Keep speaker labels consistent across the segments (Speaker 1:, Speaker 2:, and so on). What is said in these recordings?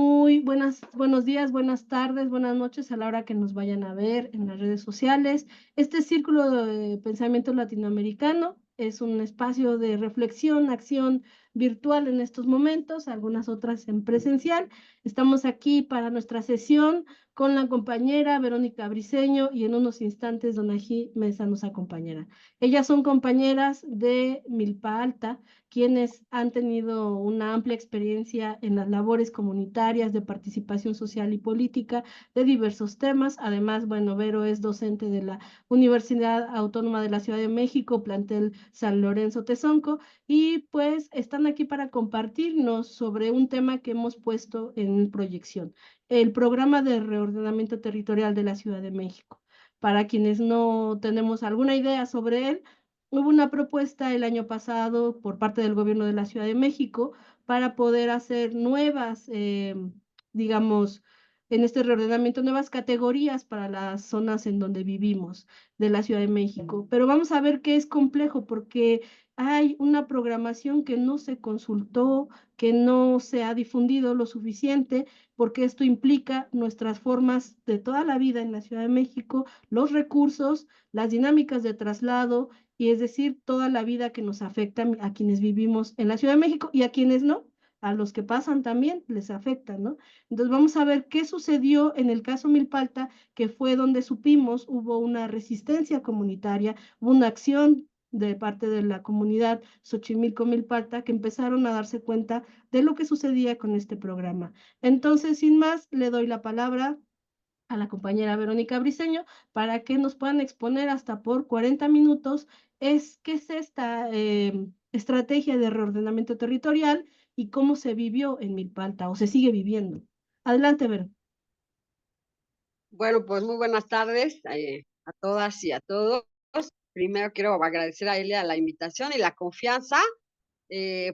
Speaker 1: Muy buenos días, buenas tardes, buenas noches a la hora que nos vayan a ver en las redes sociales. Este Círculo de Pensamiento Latinoamericano es un espacio de reflexión, acción virtual en estos momentos, algunas otras en presencial. Estamos aquí para nuestra sesión con la compañera Verónica Briceño y en unos instantes Donají Mesa nos acompañará. Ellas son compañeras de Milpa Alta, quienes han tenido una amplia experiencia en las labores comunitarias de participación social y política de diversos temas. Además, bueno, Vero es docente de la Universidad Autónoma de la Ciudad de México, plantel San Lorenzo Tezonco, y pues están aquí para compartirnos sobre un tema que hemos puesto en proyección, el programa de reordenamiento territorial de la Ciudad de México. Para quienes no tenemos alguna idea sobre él, hubo una propuesta el año pasado por parte del gobierno de la Ciudad de México para poder hacer nuevas, digamos, en este reordenamiento, nuevas categorías para las zonas en donde vivimos de la Ciudad de México. Pero vamos a ver que es complejo porque hay una programación que no se consultó, que no se ha difundido lo suficiente, porque esto implica nuestras formas de toda la vida en la Ciudad de México, los recursos, las dinámicas de traslado, y es decir, toda la vida que nos afecta a quienes vivimos en la Ciudad de México y a quienes no, a los que pasan también les afecta, ¿no? Entonces vamos a ver qué sucedió en el caso Milpalta, que fue donde supimos hubo una resistencia comunitaria, hubo una acción de parte de la comunidad Xochimilco Milpalta que empezaron a darse cuenta de lo que sucedía con este programa. Entonces, sin más, le doy la palabra a la compañera Verónica Briceño para que nos puedan exponer hasta por 40 minutos qué es esta estrategia de reordenamiento territorial y cómo se vivió en Milpalta o se sigue viviendo. Adelante, Vero.
Speaker 2: Bueno, pues muy buenas tardes a todas y a todos. Primero quiero agradecer a Elia la invitación y la confianza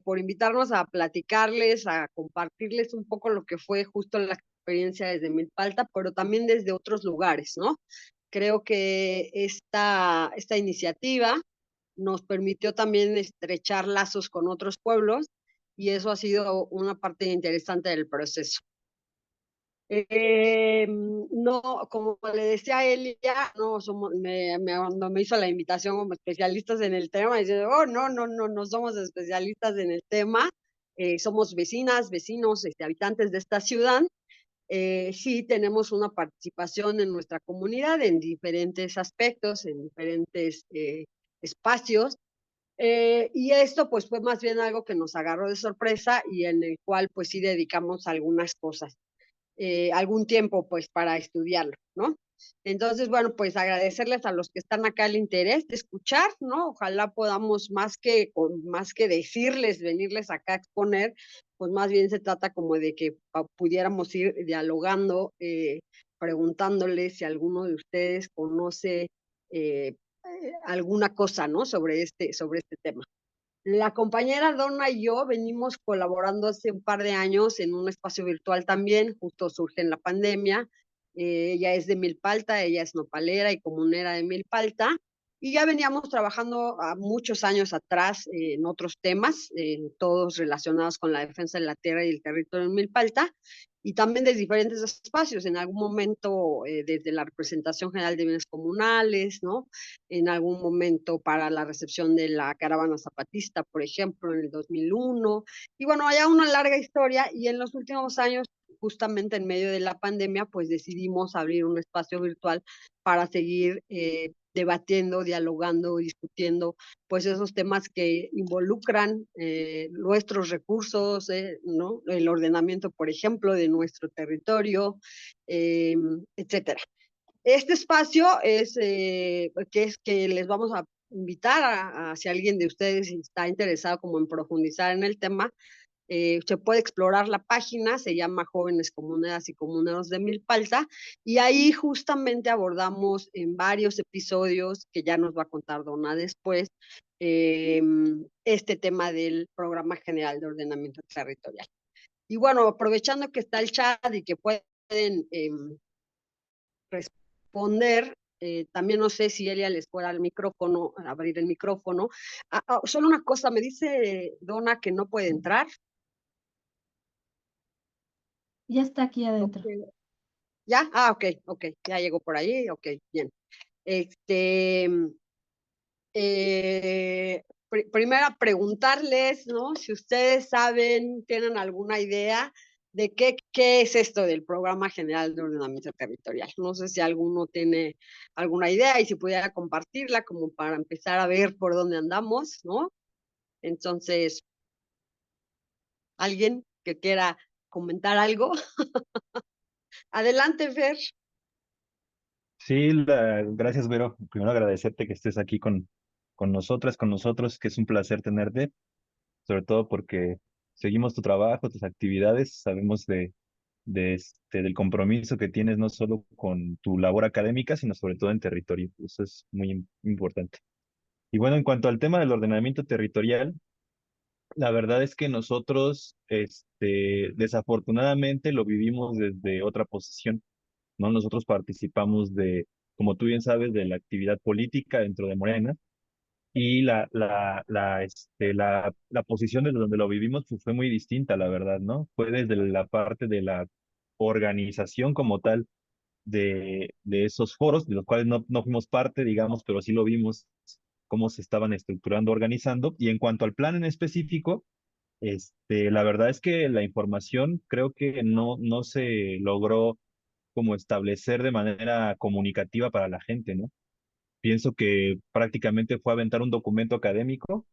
Speaker 2: por invitarnos a platicarles, a compartirles un poco lo que fue justo la experiencia desde Milpalta, pero también desde otros lugares, ¿no? Creo que esta iniciativa nos permitió también estrechar lazos con otros pueblos y eso ha sido una parte interesante del proceso. No, como le decía a Elia, no somos, cuando me hizo la invitación como especialistas en el tema, dice, oh, no somos especialistas en el tema, somos vecinas, vecinos, habitantes de esta ciudad. Sí tenemos una participación en nuestra comunidad en diferentes aspectos, en diferentes espacios, y esto pues fue más bien algo que nos agarró de sorpresa y en el cual pues sí dedicamos algunas cosas, algún tiempo pues para estudiarlo, ¿no? Entonces, bueno, pues agradecerles a los que están acá el interés de escuchar, ¿no? Ojalá podamos más que decirles, venirles acá a exponer, pues más bien se trata como de que pudiéramos ir dialogando, preguntándoles si alguno de ustedes conoce alguna cosa, ¿no? Sobre este tema. La compañera Donna y yo venimos colaborando hace un par de años en un espacio virtual también, justo surge en la pandemia. Ella es de Milpalta, ella es nopalera y comunera de Milpalta, y ya veníamos trabajando a muchos años atrás en otros temas, todos relacionados con la defensa de la tierra y el territorio en Milpalta, y también de diferentes espacios, en algún momento desde la representación general de bienes comunales, ¿no? En algún momento para la recepción de la caravana zapatista, por ejemplo, en el 2001. Y bueno, hay una larga historia y en los últimos años, justamente en medio de la pandemia, pues decidimos abrir un espacio virtual para seguir debatiendo, dialogando, discutiendo, pues esos temas que involucran nuestros recursos, ¿no? El ordenamiento, por ejemplo, de nuestro territorio, etcétera. Este espacio es que les vamos a invitar a si alguien de ustedes está interesado como en profundizar en el tema, se puede explorar la página, se llama Jóvenes Comuneras y Comuneros de Milpalta, y ahí justamente abordamos en varios episodios, que ya nos va a contar Donna después, este tema del Programa General de Ordenamiento Territorial. Y bueno, aprovechando que está el chat y que pueden responder. También no sé si Elia les fuera al micrófono, abrir el micrófono. Solo una cosa, me dice Donna que no puede entrar.
Speaker 1: Ya está aquí adentro.
Speaker 2: Okay. ¿Ya? Ah, ok, ya llegó por ahí, ok, bien. Este, primero preguntarles, ¿no? Si ustedes saben, tienen alguna idea de qué es esto del Programa General de Ordenamiento Territorial. No sé si alguno tiene alguna idea y si pudiera compartirla como para empezar a ver por dónde andamos, ¿no? Entonces, ¿alguien que quiera comentar algo? Adelante, Fer.
Speaker 3: Sí, gracias, Vero. Primero agradecerte que estés aquí con nosotras, con nosotros, que es un placer tenerte, sobre todo porque seguimos tu trabajo, tus actividades, sabemos del compromiso que tienes no solo con tu labor académica, sino sobre todo en territorio. Eso es muy importante. Y bueno, en cuanto al tema del ordenamiento territorial, la verdad es que nosotros, desafortunadamente, lo vivimos desde otra posición, ¿no? Nosotros participamos como tú bien sabes, de la actividad política dentro de Morena y la posición desde donde lo vivimos pues, fue muy distinta, la verdad, ¿no? Fue desde la parte de la organización como tal de esos foros, de los cuales no fuimos parte, digamos, pero sí lo vimos cómo se estaban estructurando, organizando. Y en cuanto al plan en específico, la verdad es que la información creo que no se logró como establecer de manera comunicativa para la gente, ¿no? Pienso que prácticamente fue aventar un documento académico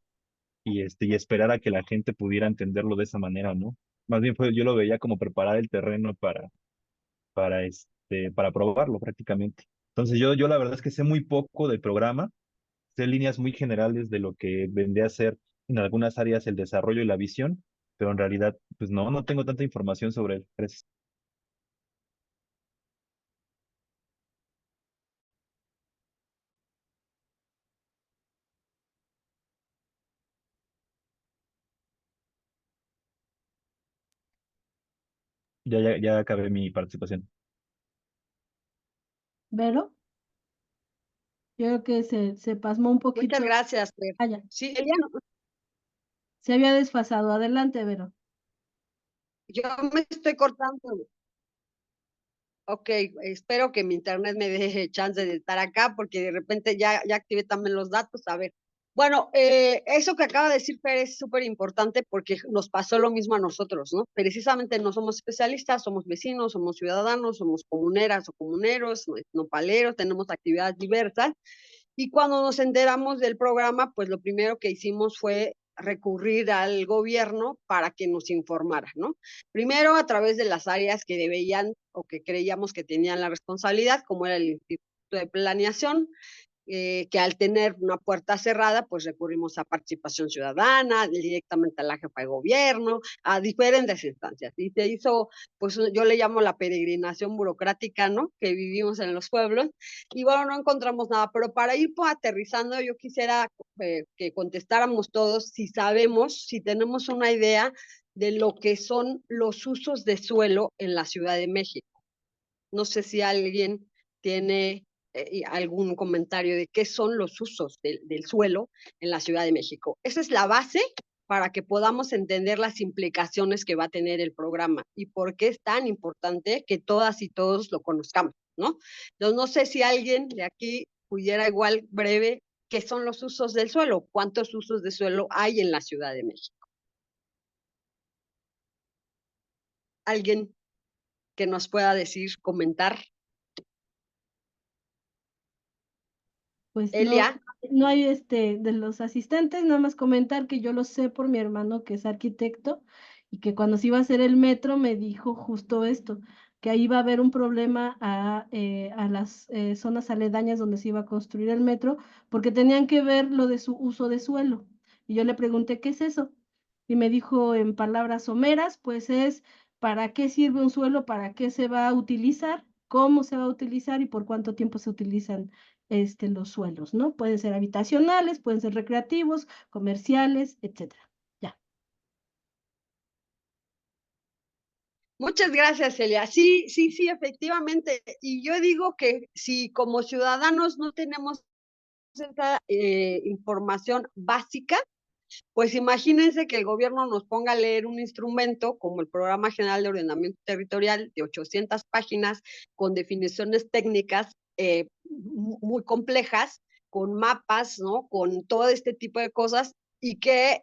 Speaker 3: y esperar a que la gente pudiera entenderlo de esa manera, ¿no? Más bien yo lo veía como preparar el terreno para probarlo prácticamente. Entonces yo la verdad es que sé muy poco del programa, sé líneas muy generales de lo que vendría a ser en algunas áreas el desarrollo y la visión, pero en realidad, pues no tengo tanta información sobre él. Gracias. Ya acabé mi participación.
Speaker 1: ¿Vero? Yo creo que se pasmó un
Speaker 2: Muchas
Speaker 1: poquito.
Speaker 2: gracias, Fer.
Speaker 1: Ah, ya.
Speaker 2: Sí, Eliana,
Speaker 1: Se había desfasado. Adelante, Vero.
Speaker 2: yo me estoy cortando. Ok, espero que mi internet me dé chance de estar acá porque de repente ya activé también los datos. A ver, bueno, eso que acaba de decir Fer es súper importante porque nos pasó lo mismo a nosotros, ¿no? Precisamente no somos especialistas, somos vecinos, somos ciudadanos, somos comuneras o comuneros, nopaleros, tenemos actividades diversas. Y cuando nos enteramos del programa, pues lo primero que hicimos fue recurrir al gobierno para que nos informara, ¿no? Primero a través de las áreas que debían o que creíamos que tenían la responsabilidad, como era el Instituto de Planeación, que al tener una puerta cerrada, pues recurrimos a participación ciudadana, directamente a la jefa de gobierno, a diferentes instancias. Y se hizo, pues yo le llamo la peregrinación burocrática, ¿no? Que vivimos en los pueblos. Y bueno, no encontramos nada, pero para ir pues, aterrizando, yo quisiera que contestáramos todos si sabemos, si tenemos una idea de lo que son los usos de suelo en la Ciudad de México. No sé si alguien tiene algún comentario de qué son los usos del suelo en la Ciudad de México. Esa es la base para que podamos entender las implicaciones que va a tener el programa y por qué es tan importante que todas y todos lo conozcamos, ¿no? Entonces, no sé si alguien de aquí pudiera igual breve qué son los usos del suelo, cuántos usos de suelo hay en la Ciudad de México. Alguien que nos pueda decir, comentar.
Speaker 1: Pues
Speaker 2: Elia.
Speaker 1: no hay de los asistentes, nada más comentar que yo lo sé por mi hermano que es arquitecto y que cuando se iba a hacer el metro me dijo justo esto, que ahí iba a haber un problema a las zonas aledañas donde se iba a construir el metro, porque tenían que ver lo de su uso de suelo. Y yo le pregunté, ¿qué es eso? Y me dijo en palabras someras, pues es para qué sirve un suelo, para qué se va a utilizar, cómo se va a utilizar y por cuánto tiempo se utilizan los suelos, ¿no? Pueden ser habitacionales, pueden ser recreativos, comerciales, etcétera. Ya.
Speaker 2: Muchas gracias, Celia. Sí, efectivamente. Y yo digo que si como ciudadanos no tenemos esa información básica, Pues imagínense que el gobierno nos ponga a leer un instrumento como el Programa General de Ordenamiento Territorial de 800 páginas con definiciones técnicas muy complejas, con mapas, ¿no? Con todo este tipo de cosas y que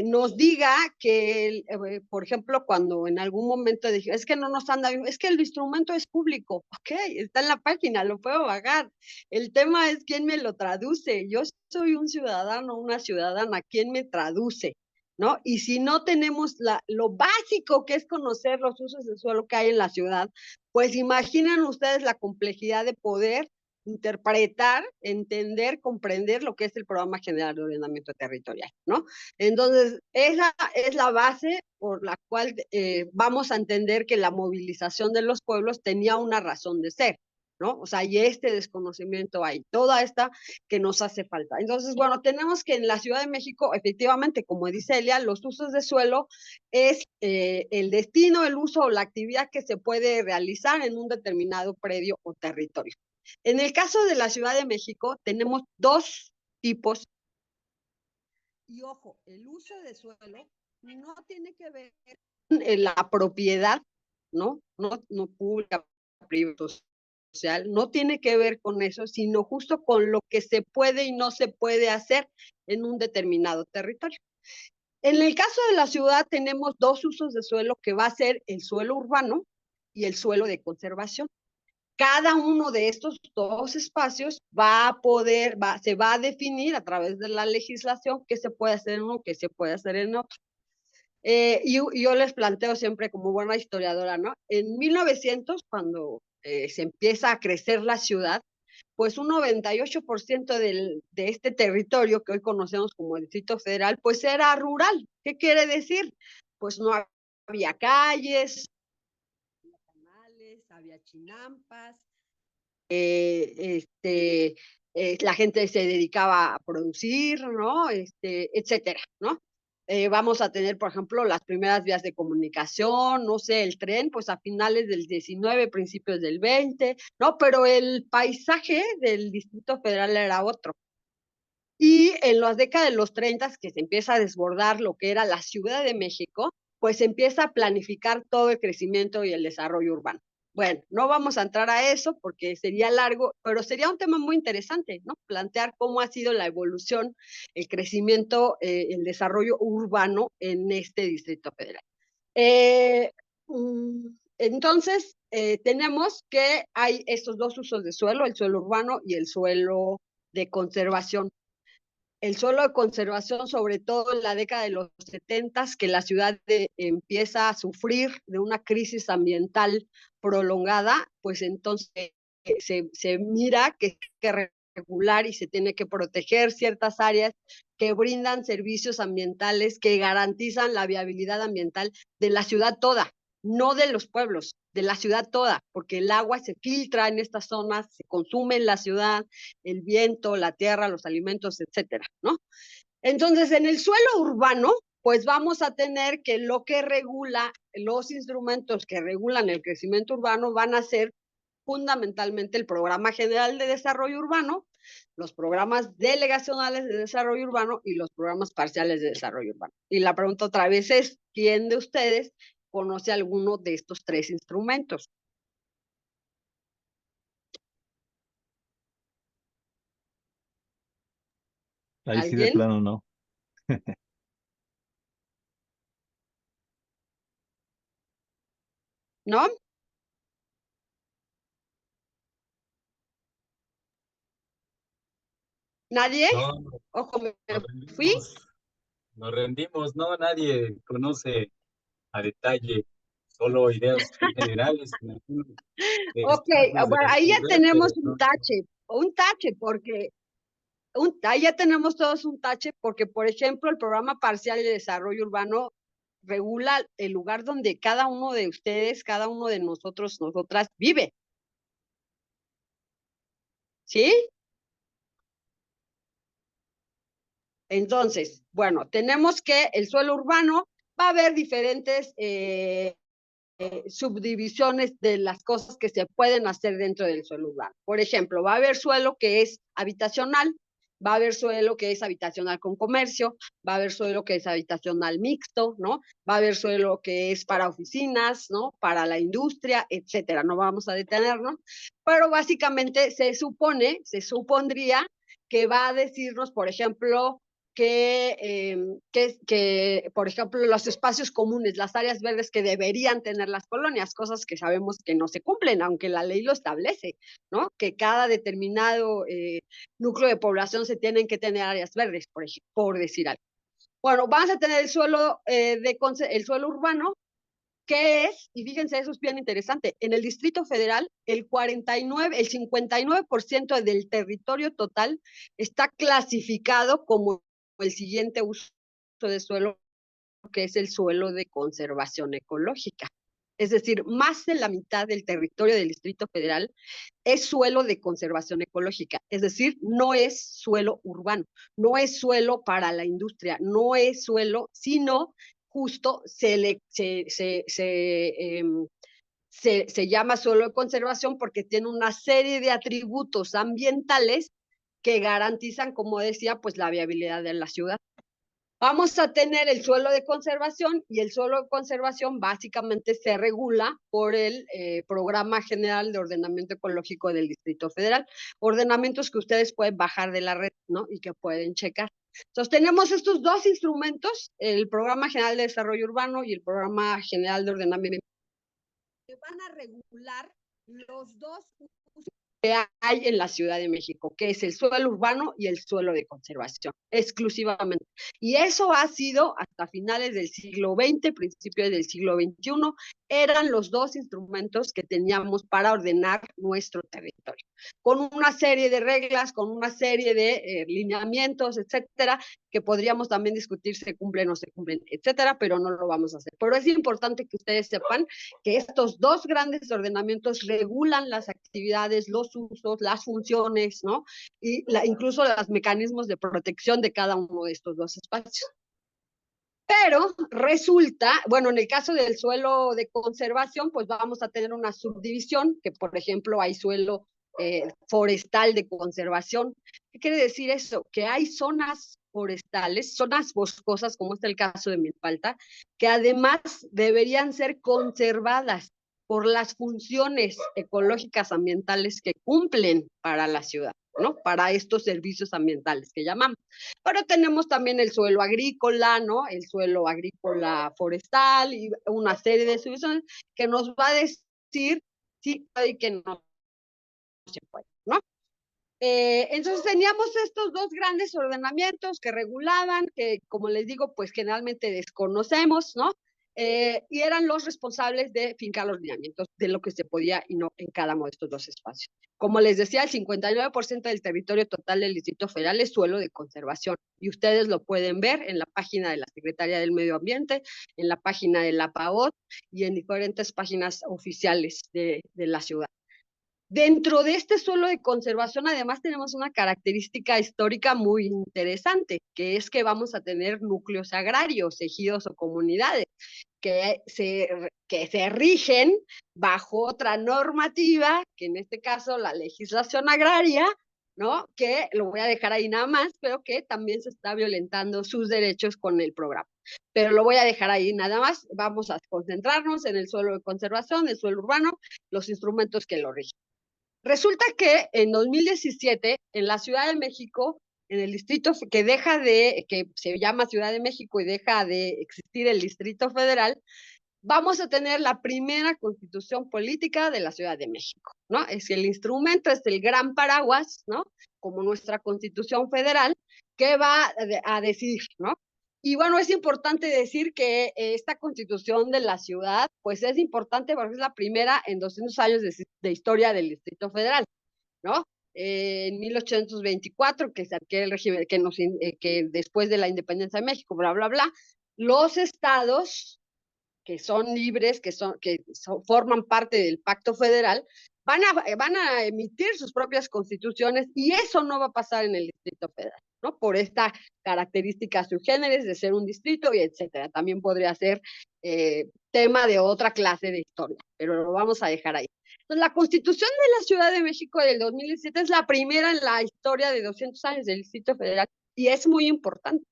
Speaker 2: nos diga que, por ejemplo, cuando en algún momento dije, es que no nos anda bien, es que el instrumento es público, ok, está en la página, lo puedo bajar. El tema es quién me lo traduce. Yo soy un ciudadano, una ciudadana, ¿quién me traduce? ¿No? Y si no tenemos lo básico que es conocer los usos del suelo que hay en la ciudad, pues imaginen ustedes la complejidad de poder interpretar, entender, comprender lo que es el Programa General de Ordenamiento Territorial, ¿no? Entonces, esa es la base por la cual vamos a entender que la movilización de los pueblos tenía una razón de ser, ¿no? O sea, y este desconocimiento hay, toda esta que nos hace falta. Entonces, bueno, tenemos que en la Ciudad de México, efectivamente, como dice Elia, los usos de suelo es el destino, el uso o la actividad que se puede realizar en un determinado predio o territorio. En el caso de la Ciudad de México, tenemos dos tipos. Y ojo, el uso de suelo no tiene que ver con la propiedad, ¿no? No pública, privada, social, no tiene que ver con eso, sino justo con lo que se puede y no se puede hacer en un determinado territorio. En el caso de la ciudad tenemos dos usos de suelo que va a ser el suelo urbano y el suelo de conservación. Cada uno de estos dos espacios va a poder, se va a definir a través de la legislación qué se puede hacer en uno, qué se puede hacer en otro. Y yo les planteo siempre como buena historiadora, ¿no? En 1900, cuando se empieza a crecer la ciudad, pues un 98% de este territorio que hoy conocemos como el Distrito Federal, pues era rural. ¿Qué quiere decir? Pues no había calles, había canales, había chinampas, la gente se dedicaba a producir, ¿no? Etcétera, ¿no? Vamos a tener, por ejemplo, las primeras vías de comunicación, no sé, el tren, pues a finales del 19, principios del 20, ¿no? Pero el paisaje del Distrito Federal era otro. Y en las décadas de los 30, que se empieza a desbordar lo que era la Ciudad de México, pues se empieza a planificar todo el crecimiento y el desarrollo urbano. Bueno, no vamos a entrar a eso porque sería largo, pero sería un tema muy interesante, ¿no? Plantear cómo ha sido la evolución, el crecimiento, el desarrollo urbano en este Distrito Federal. Entonces, tenemos que hay estos dos usos de suelo, el suelo urbano y el suelo de conservación. El suelo de conservación, sobre todo en la década de los 70, que la ciudad empieza a sufrir de una crisis ambiental prolongada, pues entonces se mira que hay que regular y se tiene que proteger ciertas áreas que brindan servicios ambientales que garantizan la viabilidad ambiental de la ciudad toda, no de los pueblos, de la ciudad toda, porque el agua se filtra en estas zonas, se consume en la ciudad, el viento, la tierra, los alimentos, etcétera, ¿no? Entonces, en el suelo urbano, pues vamos a tener que lo que regula, los instrumentos que regulan el crecimiento urbano van a ser fundamentalmente el Programa General de Desarrollo Urbano, los programas delegacionales de desarrollo urbano y los programas parciales de desarrollo urbano. Y la pregunta otra vez es, ¿quién de ustedes conoce alguno de estos tres instrumentos?
Speaker 3: Ahí sí de
Speaker 2: ¿Alguien?
Speaker 3: plano no.
Speaker 2: ¿No? ¿Nadie?
Speaker 4: No,
Speaker 2: Ojo, me
Speaker 4: nos
Speaker 2: fui.
Speaker 4: rendimos, no, nadie conoce a detalle, solo ideas muy generales.
Speaker 2: Ok,
Speaker 4: Espacios de
Speaker 2: bueno, ahí ya
Speaker 4: resolver, pero
Speaker 2: tenemos
Speaker 4: no.
Speaker 2: un tache, porque ahí ya tenemos todos un tache, porque, por ejemplo, el programa parcial de desarrollo urbano regula el lugar donde cada uno de ustedes, cada uno de nosotros, nosotras vive. ¿Sí? Entonces, bueno, tenemos que el suelo urbano va a haber diferentes subdivisiones de las cosas que se pueden hacer dentro del suelo urbano. Por ejemplo, va a haber suelo que es habitacional, Va a haber suelo que es habitacional con comercio, va a haber suelo que es habitacional mixto, ¿no? Va a haber suelo que es para oficinas, ¿no? Para la industria, etcétera. No vamos a detenernos, pero básicamente se supondría que va a decirnos, por ejemplo, que, por ejemplo, los espacios comunes, las áreas verdes que deberían tener las colonias, cosas que sabemos que no se cumplen, aunque la ley lo establece, ¿no? Que cada determinado núcleo de población se tienen que tener áreas verdes, por decir algo. Bueno, vamos a tener el suelo, el suelo urbano, que es, y fíjense, eso es bien interesante, en el Distrito Federal, el 59% del territorio total está clasificado como el siguiente uso de suelo, que es el suelo de conservación ecológica. Es decir, más de la mitad del territorio del Distrito Federal es suelo de conservación ecológica, es decir, no es suelo urbano, no es suelo para la industria, no es suelo, sino justo se llama suelo de conservación porque tiene una serie de atributos ambientales que garantizan, como decía, pues la viabilidad de la ciudad. Vamos a tener el suelo de conservación, y el suelo de conservación básicamente se regula por el Programa General de Ordenamiento Ecológico del Distrito Federal, ordenamientos que ustedes pueden bajar de la red, ¿no? Y que pueden checar. Entonces tenemos estos dos instrumentos, el Programa General de Desarrollo Urbano y el Programa General de Ordenamiento, que van a regular los dos usos que hay en la Ciudad de México, que es el suelo urbano y el suelo de conservación, exclusivamente. Y eso ha sido hasta finales del siglo XX, principios del siglo XXI, eran los dos instrumentos que teníamos para ordenar nuestro territorio, con una serie de reglas, con una serie de lineamientos, etcétera, que podríamos también discutir si se cumplen o no se cumplen, etcétera, pero no lo vamos a hacer. Pero es importante que ustedes sepan que estos dos grandes ordenamientos regulan las actividades, los usos, las funciones, ¿no? Y incluso los mecanismos de protección de cada uno de estos dos espacios. Pero resulta, bueno, en el caso del suelo de conservación, pues vamos a tener una subdivisión, que por ejemplo hay suelo forestal de conservación. ¿Qué quiere decir eso? Que hay zonas forestales, zonas boscosas, como es el caso de Milpalta, que además deberían ser conservadas por las funciones ecológicas ambientales que cumplen para la ciudad, ¿no? Para estos servicios ambientales que llamamos. Pero tenemos también el suelo agrícola, ¿no? El suelo agrícola forestal y una serie de soluciones que nos va a decir si puede y que no se puede, ¿no? Entonces teníamos estos dos grandes ordenamientos que regulaban, que como les digo, pues generalmente desconocemos, ¿no? Y eran los responsables de fincar los lineamientos de lo que se podía y no en cada uno de estos dos espacios. Como les decía, el 59% del territorio total del Distrito Federal es suelo de conservación, y ustedes lo pueden ver en la página de la Secretaría del Medio Ambiente, en la página de la PAOT y en diferentes páginas oficiales de la ciudad. Dentro de este suelo de conservación, además, tenemos una característica histórica muy interesante, que es que vamos a tener núcleos agrarios, ejidos o comunidades, que se rigen bajo otra normativa, que en este caso la legislación agraria, ¿no? Que lo voy a dejar ahí nada más, pero que también se está violentando sus derechos con el programa. Pero lo voy a dejar ahí nada más. Vamos a concentrarnos en el suelo de conservación, el suelo urbano, los instrumentos que lo rigen. Resulta que en 2017, en la Ciudad de México, en el distrito que se llama Ciudad de México y deja de existir el Distrito Federal, vamos a tener la primera constitución política de la Ciudad de México, ¿no? Es el instrumento, es el gran paraguas, ¿no? Como nuestra constitución federal, que va a decidir, ¿no? Y bueno, es importante decir que esta constitución de la ciudad, pues es importante porque es la primera en 200 años de historia del Distrito Federal, ¿no? En 1824, que se adquiere el régimen, que después de la independencia de México, bla, bla, bla, los estados que son libres, forman parte del Pacto Federal, van a emitir sus propias constituciones, y eso no va a pasar en el Distrito Federal, ¿no? Por esta característica sui generis de ser un distrito y etcétera. También podría ser tema de otra clase de historia, pero lo vamos a dejar ahí. Entonces, la Constitución de la Ciudad de México del 2017 es la primera en la historia de 200 años del Distrito Federal y es muy importante.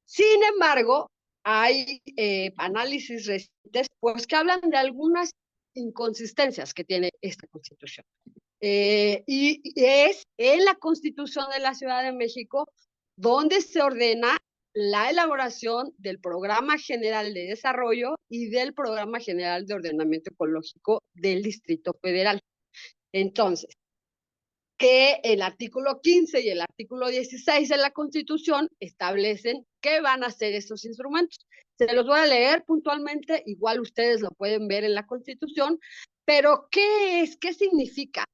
Speaker 2: Sin embargo, hay análisis recientes pues, que hablan de algunas inconsistencias que tiene esta Constitución. Y es en la Constitución de la Ciudad de México donde se ordena la elaboración del Programa General de Desarrollo y del Programa General de Ordenamiento Ecológico del Distrito Federal. Entonces, que el artículo 15 y el artículo 16 de la Constitución establecen qué van a ser estos instrumentos. Se los voy a leer puntualmente, igual ustedes lo pueden ver en la Constitución, pero ¿qué es? ¿Qué significa?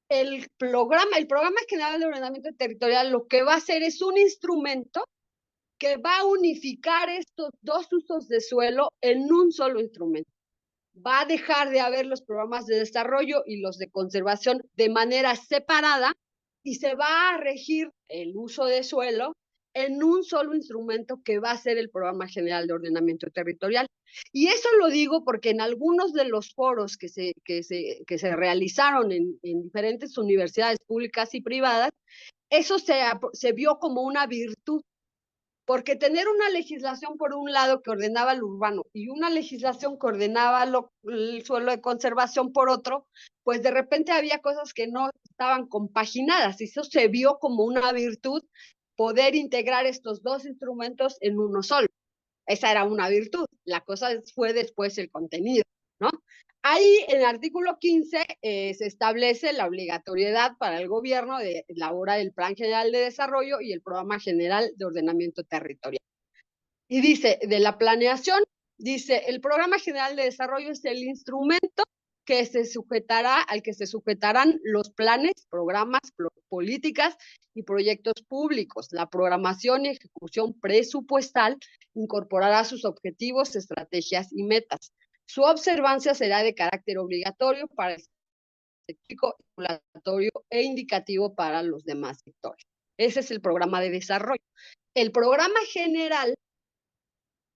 Speaker 2: El programa General de Ordenamiento Territorial lo que va a hacer es un instrumento que va a unificar estos dos usos de suelo en un solo instrumento. Va a dejar de haber los programas de desarrollo y los de conservación de manera separada y se va a regir el uso de suelo en un solo instrumento que va a ser el Programa General de Ordenamiento Territorial. Y eso lo digo porque en algunos de los foros que se realizaron en diferentes universidades públicas y privadas, eso se vio como una virtud. Porque tener una legislación por un lado que ordenaba lo urbano y una legislación que ordenaba el suelo de conservación por otro, pues de repente había cosas que no estaban compaginadas y eso se vio como una virtud, poder integrar estos dos instrumentos en uno solo. Esa era una virtud, la cosa fue después el contenido, ¿no? Ahí en el artículo 15 se establece la obligatoriedad para el gobierno de elaborar el Plan General de Desarrollo y el Programa General de Ordenamiento Territorial. Y dice, de la planeación, dice, el Programa General de Desarrollo es el instrumento al que se sujetarán los planes, programas, políticas y proyectos públicos. La programación y ejecución presupuestal incorporará sus objetivos, estrategias y metas. Su observancia será de carácter obligatorio para el sector, regulatorio e indicativo para los demás sectores. Ese es el programa de desarrollo. El programa general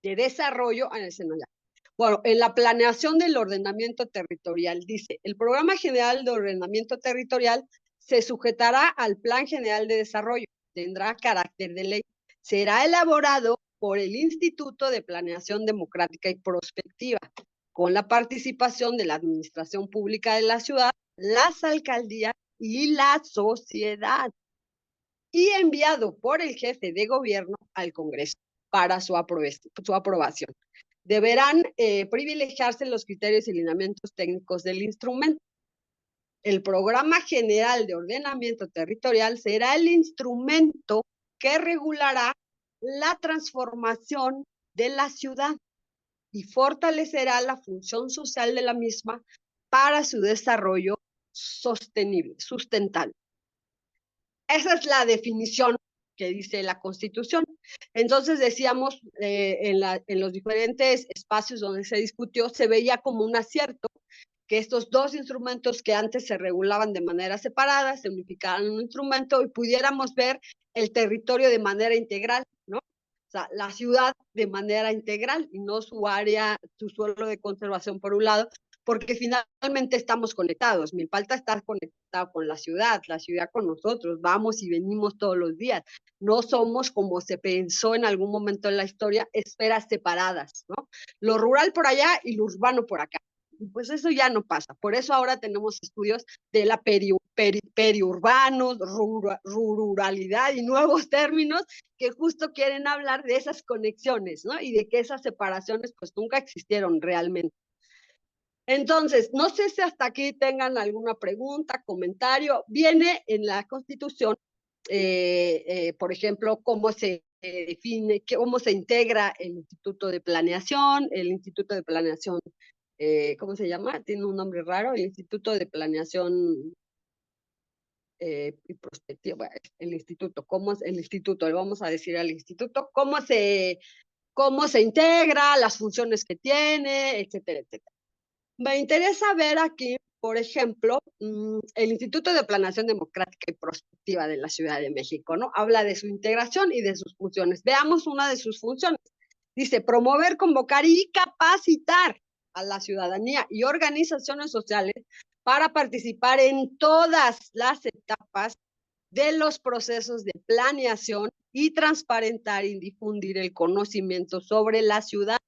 Speaker 2: de desarrollo, bueno, en la planeación del ordenamiento territorial dice, el Programa General de Ordenamiento Territorial se sujetará al Plan General de Desarrollo, tendrá carácter de ley, será elaborado por el Instituto de Planeación Democrática y Prospectiva, con la participación de la Administración Pública de la ciudad, las alcaldías y la sociedad, y enviado por el jefe de gobierno al Congreso para su aprobación. Deberán privilegiarse los criterios y lineamientos técnicos del instrumento. El Programa General de Ordenamiento Territorial será el instrumento que regulará la transformación de la ciudad y fortalecerá la función social de la misma para su desarrollo sostenible, sustentable. Esa es la definición que dice la Constitución. Entonces decíamos, en los diferentes espacios donde se discutió, se veía como un acierto que estos dos instrumentos que antes se regulaban de manera separada, se unificaran en un instrumento y pudiéramos ver el territorio de manera integral, ¿no? O sea, la ciudad de manera integral y no su área, su suelo de conservación por un lado, porque finalmente estamos conectados. Milpalta está conectado con la ciudad con nosotros, vamos y venimos todos los días. No somos, como se pensó en algún momento en la historia, esferas separadas, ¿no? Lo rural por allá y lo urbano por acá. Pues eso ya no pasa. Por eso ahora tenemos estudios de la periurbanos, ruralidad y nuevos términos que justo quieren hablar de esas conexiones, ¿no? Y de que esas separaciones pues nunca existieron realmente. Entonces, no sé si hasta aquí tengan alguna pregunta, comentario. Viene en la Constitución, por ejemplo, cómo se define, cómo se integra el Instituto de Planeación, ¿cómo se llama? Tiene un nombre raro, el Instituto de Planeación y Prospectiva, el instituto, ¿cómo es el instituto? Le vamos a decir al instituto cómo se integra, las funciones que tiene, etcétera, etcétera. Me interesa ver aquí por ejemplo, el Instituto de Planeación Democrática y Prospectiva de la Ciudad de México, ¿no? Habla de su integración y de sus funciones. Veamos una de sus funciones. Dice, promover, convocar y capacitar a la ciudadanía y organizaciones sociales para participar en todas las etapas de los procesos de planeación y transparentar y difundir el conocimiento sobre la ciudad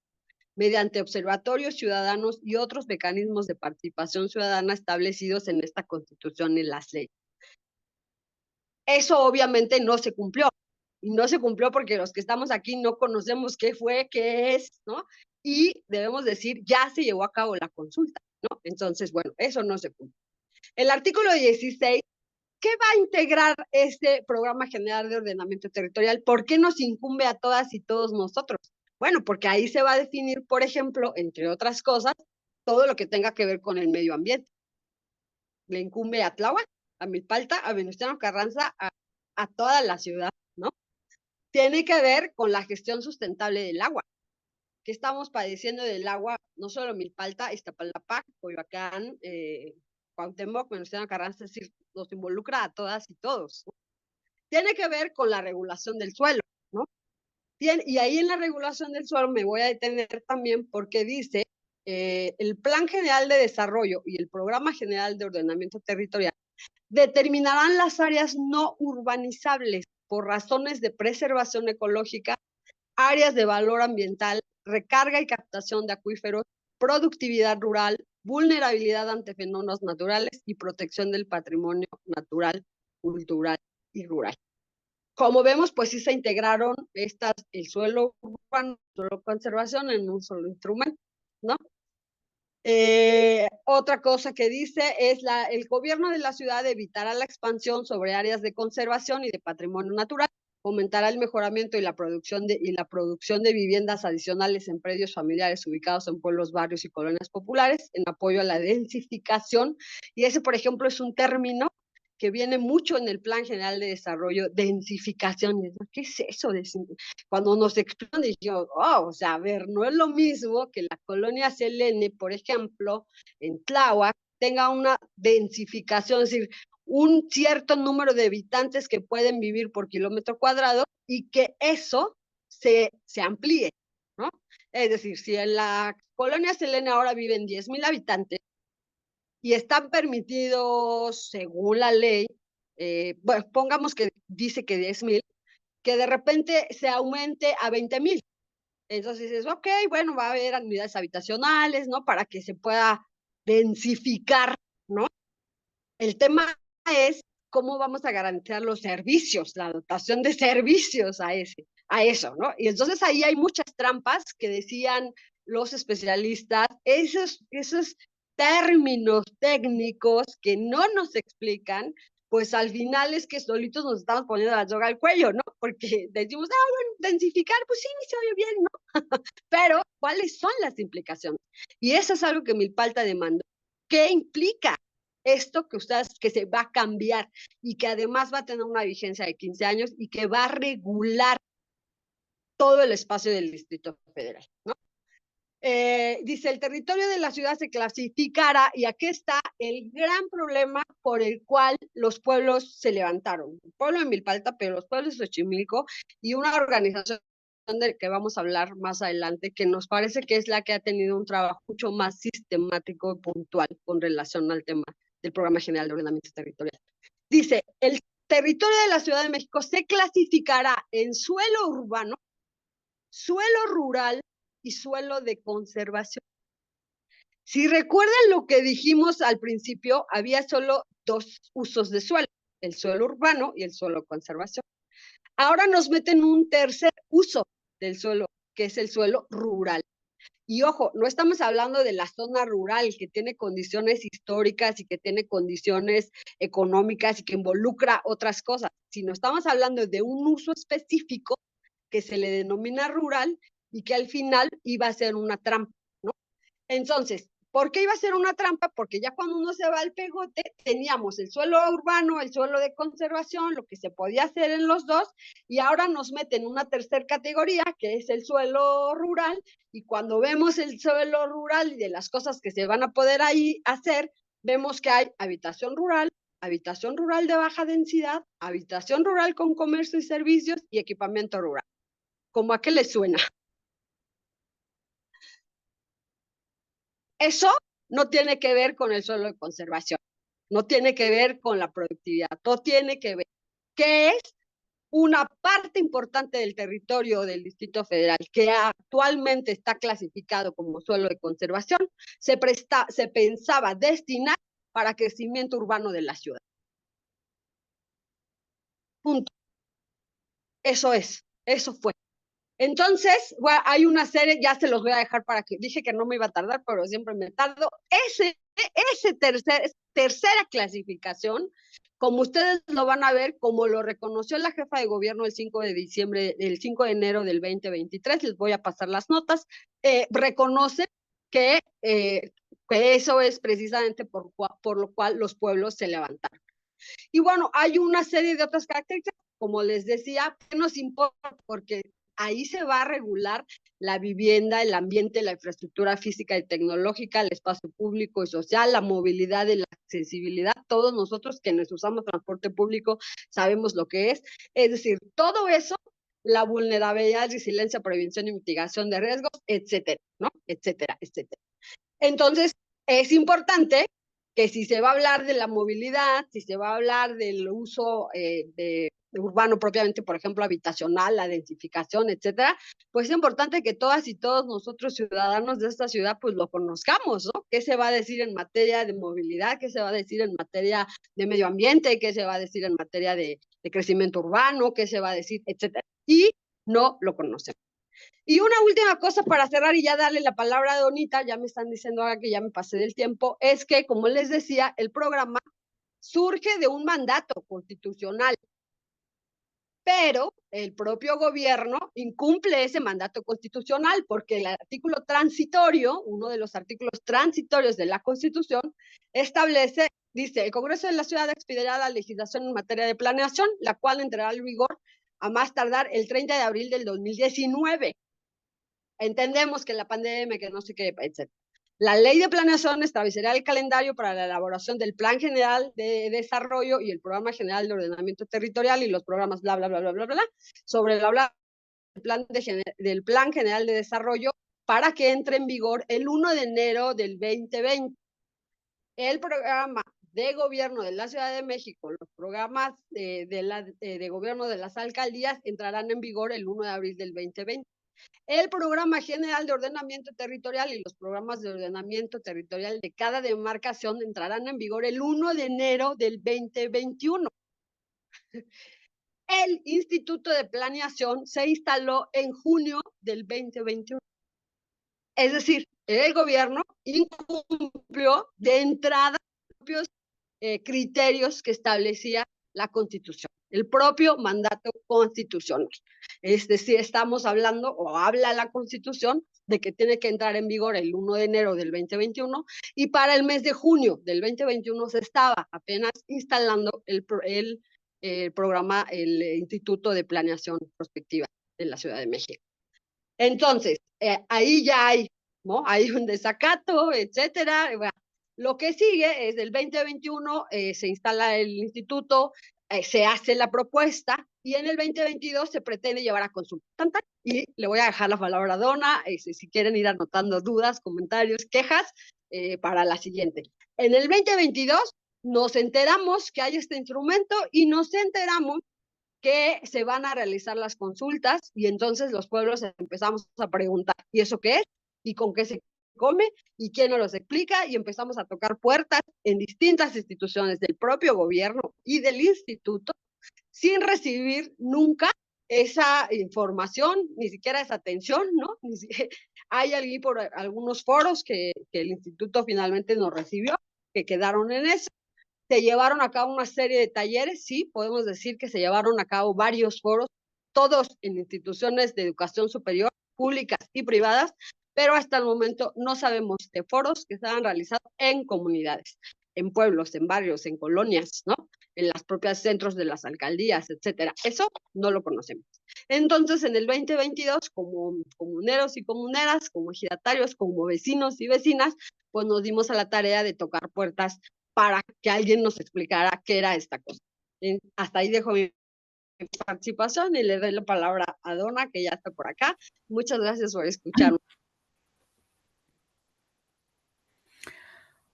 Speaker 2: mediante observatorios ciudadanos y otros mecanismos de participación ciudadana establecidos en esta Constitución y las leyes. Eso obviamente no se cumplió. Y no se cumplió porque los que estamos aquí no conocemos qué fue, qué es, ¿no? Y debemos decir, ya se llevó a cabo la consulta, ¿no? Entonces, bueno, eso no se cumple. El artículo 16, ¿qué va a integrar este Programa General de Ordenamiento Territorial? ¿Por qué nos incumbe a todas y todos nosotros? Bueno, porque ahí se va a definir, por ejemplo, entre otras cosas, todo lo que tenga que ver con el medio ambiente. Le incumbe a Tláhuac, a Milpalta, a Venustiano Carranza, a toda la ciudad, ¿no? Tiene que ver con la gestión sustentable del agua. ¿Qué estamos padeciendo del agua? No solo Milpalta, Iztapalapa, Coyoacán, Cuauhtémoc, Venustiano Carranza, es decir, nos involucra a todas y todos, ¿no? Tiene que ver con la regulación del suelo, ¿no? Y ahí en la regulación del suelo me voy a detener también porque dice el Plan General de Desarrollo y el Programa General de Ordenamiento Territorial determinarán las áreas no urbanizables por razones de preservación ecológica, áreas de valor ambiental, recarga y captación de acuíferos, productividad rural, vulnerabilidad ante fenómenos naturales y protección del patrimonio natural, cultural y rural. Como vemos, pues sí se integraron el suelo urbano, el suelo conservación en un solo instrumento, ¿no? Otra cosa que dice es el gobierno de la ciudad evitará la expansión sobre áreas de conservación y de patrimonio natural, fomentará el mejoramiento y la producción de viviendas adicionales en predios familiares ubicados en pueblos, barrios y colonias populares, en apoyo a la densificación, y ese, por ejemplo, es un término que viene mucho en el Plan General de Desarrollo, densificación. ¿Qué es eso? Cuando nos explican, dijimos, o sea, a ver, no es lo mismo que la colonia Selene, por ejemplo, en Tláhuac, tenga una densificación, es decir, un cierto número de habitantes que pueden vivir por kilómetro cuadrado y que eso se amplíe, ¿no? Es decir, si en la colonia Selene ahora viven 10,000 habitantes, y están permitidos, según la ley, bueno, pongamos que dice que 10,000, que de repente se aumente a 20,000. Entonces dices, ok, bueno, va a haber unidades habitacionales, ¿no? Para que se pueda densificar, ¿no? El tema es cómo vamos a garantizar los servicios, la dotación de servicios a eso, ¿no? Y entonces ahí hay muchas trampas que decían los especialistas, esos términos técnicos que no nos explican, pues al final es que solitos nos estamos poniendo la soga al cuello, ¿no? Porque decimos, bueno, densificar, pues sí, se oye bien, ¿no? Pero, ¿cuáles son las implicaciones? Y eso es algo que Milpalta demandó. ¿Qué implica esto que se va a cambiar y que además va a tener una vigencia de 15 años y que va a regular todo el espacio del Distrito Federal, ¿no? Dice, el territorio de la ciudad se clasificará, y aquí está el gran problema por el cual los pueblos se levantaron. El pueblo de Milpalta, pero los pueblos de Xochimilco y una organización de que vamos a hablar más adelante, que nos parece que es la que ha tenido un trabajo mucho más sistemático y puntual con relación al tema del Programa General de Ordenamiento Territorial. Dice, el territorio de la Ciudad de México se clasificará en suelo urbano, suelo rural y suelo de conservación. Si recuerdan lo que dijimos al principio, había solo dos usos de suelo, el suelo urbano y el suelo de conservación. Ahora nos meten un tercer uso del suelo, que es el suelo rural. Y ojo, no estamos hablando de la zona rural que tiene condiciones históricas y que tiene condiciones económicas y que involucra otras cosas, sino estamos hablando de un uso específico que se le denomina rural y que al final iba a ser una trampa, ¿no? Entonces, ¿por qué iba a ser una trampa? Porque ya cuando uno se va al pegote, teníamos el suelo urbano, el suelo de conservación, lo que se podía hacer en los dos, y ahora nos meten una tercera categoría, que es el suelo rural, y cuando vemos el suelo rural y de las cosas que se van a poder ahí hacer, vemos que hay habitación rural de baja densidad, habitación rural con comercio y servicios y equipamiento rural. ¿Cómo a qué le suena? Eso no tiene que ver con el suelo de conservación, no tiene que ver con la productividad, no tiene que ver, que es una parte importante del territorio del Distrito Federal, que actualmente está clasificado como suelo de conservación, se pensaba destinar para crecimiento urbano de la ciudad. Punto. Eso fue. Entonces, bueno, hay una serie, ya se los voy a dejar para que, dije que no me iba a tardar, pero siempre me tardo. Tercera clasificación, como ustedes lo van a ver, como lo reconoció la jefa de gobierno el 5 de enero del 2023, les voy a pasar las notas, reconoce que eso es precisamente por lo cual los pueblos se levantaron. Y bueno, hay una serie de otras características, como les decía, que nos importa porque ahí se va a regular la vivienda, el ambiente, la infraestructura física y tecnológica, el espacio público y social, la movilidad y la accesibilidad. Todos nosotros quienes usamos transporte público sabemos lo que es. Es decir, todo eso, la vulnerabilidad, resiliencia, prevención y mitigación de riesgos, etcétera, ¿no? Etcétera, etcétera. Entonces, es importante que si se va a hablar de la movilidad, si se va a hablar del uso urbano propiamente, por ejemplo, habitacional, la densificación, etcétera, pues es importante que todas y todos nosotros ciudadanos de esta ciudad pues lo conozcamos, ¿no? ¿Qué se va a decir en materia de movilidad? ¿Qué se va a decir en materia de medio ambiente? ¿Qué se va a decir en materia de crecimiento urbano? ¿Qué se va a decir? Etcétera. Y no lo conocemos. Y una última cosa para cerrar y ya darle la palabra a Donita, ya me están diciendo ahora que ya me pasé del tiempo, es que, como les decía, el programa surge de un mandato constitucional, pero el propio gobierno incumple ese mandato constitucional porque el artículo transitorio, uno de los artículos transitorios de la Constitución, establece, dice, el Congreso de la Ciudad expedirá la legislación en materia de planeación, la cual entrará en vigor a más tardar el 30 de abril del 2019. Entendemos que la pandemia, que no sé qué, etc. La ley de planeación establecerá el calendario para la elaboración del Plan General de Desarrollo y el Programa General de Ordenamiento Territorial y los programas bla, bla, bla, bla, bla, bla, sobre el habla del Plan General de Desarrollo para que entre en vigor el 1 de enero del 2020. El programa de gobierno de la Ciudad de México, los programas de gobierno de las alcaldías entrarán en vigor el 1 de abril del 2020. El Programa General de Ordenamiento Territorial y los programas de ordenamiento territorial de cada demarcación entrarán en vigor el 1 de enero del 2021. El Instituto de Planeación se instaló en junio del 2021. Es decir, el gobierno incumplió de entrada los propios criterios que establecía la Constitución, el propio mandato constitucional. Es decir, estamos hablando, o habla la Constitución, de que tiene que entrar en vigor el 1 de enero del 2021, y para el mes de junio del 2021 se estaba apenas instalando el programa, el Instituto de Planeación Prospectiva de la Ciudad de México. Entonces, ahí ya hay, ¿no? Hay un desacato, etcétera. Bueno, lo que sigue es del 2021 se instala el instituto, se hace la propuesta y en el 2022 se pretende llevar a consulta. Y le voy a dejar la palabra a Donna, si quieren ir anotando dudas, comentarios, quejas, para la siguiente. En el 2022 nos enteramos que hay este instrumento y nos enteramos que se van a realizar las consultas y entonces los pueblos empezamos a preguntar, ¿y eso qué es? ¿Y con qué se come? ¿Y quién nos los explica? Y empezamos a tocar puertas en distintas instituciones del propio gobierno y del instituto sin recibir nunca esa información, ni siquiera esa atención, ¿no? Hay allí por algunos foros que el instituto finalmente nos recibió, que quedaron en eso. Se llevaron a cabo una serie de talleres, sí, podemos decir que se llevaron a cabo varios foros, todos en instituciones de educación superior, públicas y privadas, pero hasta el momento no sabemos de foros que se han realizado en comunidades, en pueblos, en barrios, en colonias, ¿no? En las propias centros de las alcaldías, etcétera. Eso no lo conocemos. Entonces, en el 2022, como comuneros y comuneras, como ejidatarios, como vecinos y vecinas, pues nos dimos a la tarea de tocar puertas para que alguien nos explicara qué era esta cosa. Hasta ahí dejo mi participación y le doy la palabra a Donna, que ya está por acá. Muchas gracias por escucharme.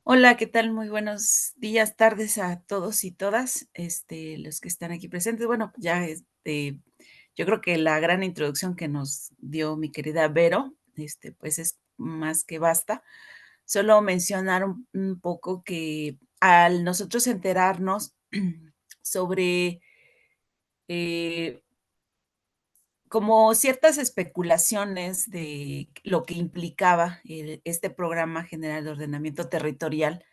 Speaker 5: Hola, ¿qué tal? Muy buenos días, tardes a todos y todas, los que están aquí presentes. Bueno, ya, yo creo que la gran introducción que nos dio mi querida Vero, pues es más que basta. Solo mencionar un poco que al nosotros enterarnos sobre eh, como ciertas especulaciones de lo que implicaba este programa general de ordenamiento territorial,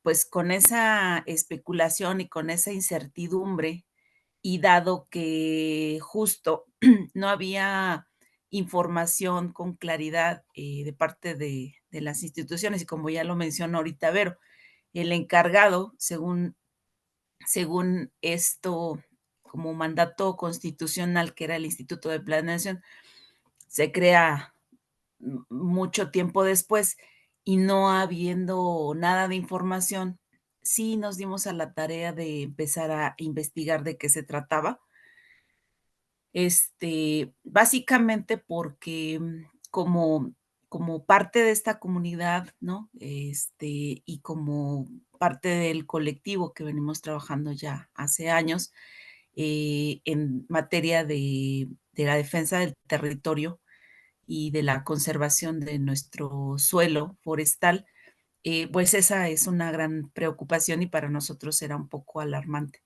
Speaker 5: pues con esa especulación y con esa incertidumbre, y dado que justo no había información con claridad de parte de las instituciones, y como ya lo mencionó ahorita Vero, el encargado, según esto, como mandato constitucional, que era el Instituto de Planeación, se crea mucho tiempo después y no habiendo nada de información, sí nos dimos a la tarea de empezar a investigar de qué se trataba. Básicamente porque como parte de esta comunidad, ¿no? Y como parte del colectivo que venimos trabajando ya hace años en materia de la defensa del territorio y de la conservación de nuestro suelo forestal, pues esa es una gran preocupación y para nosotros era un poco alarmante.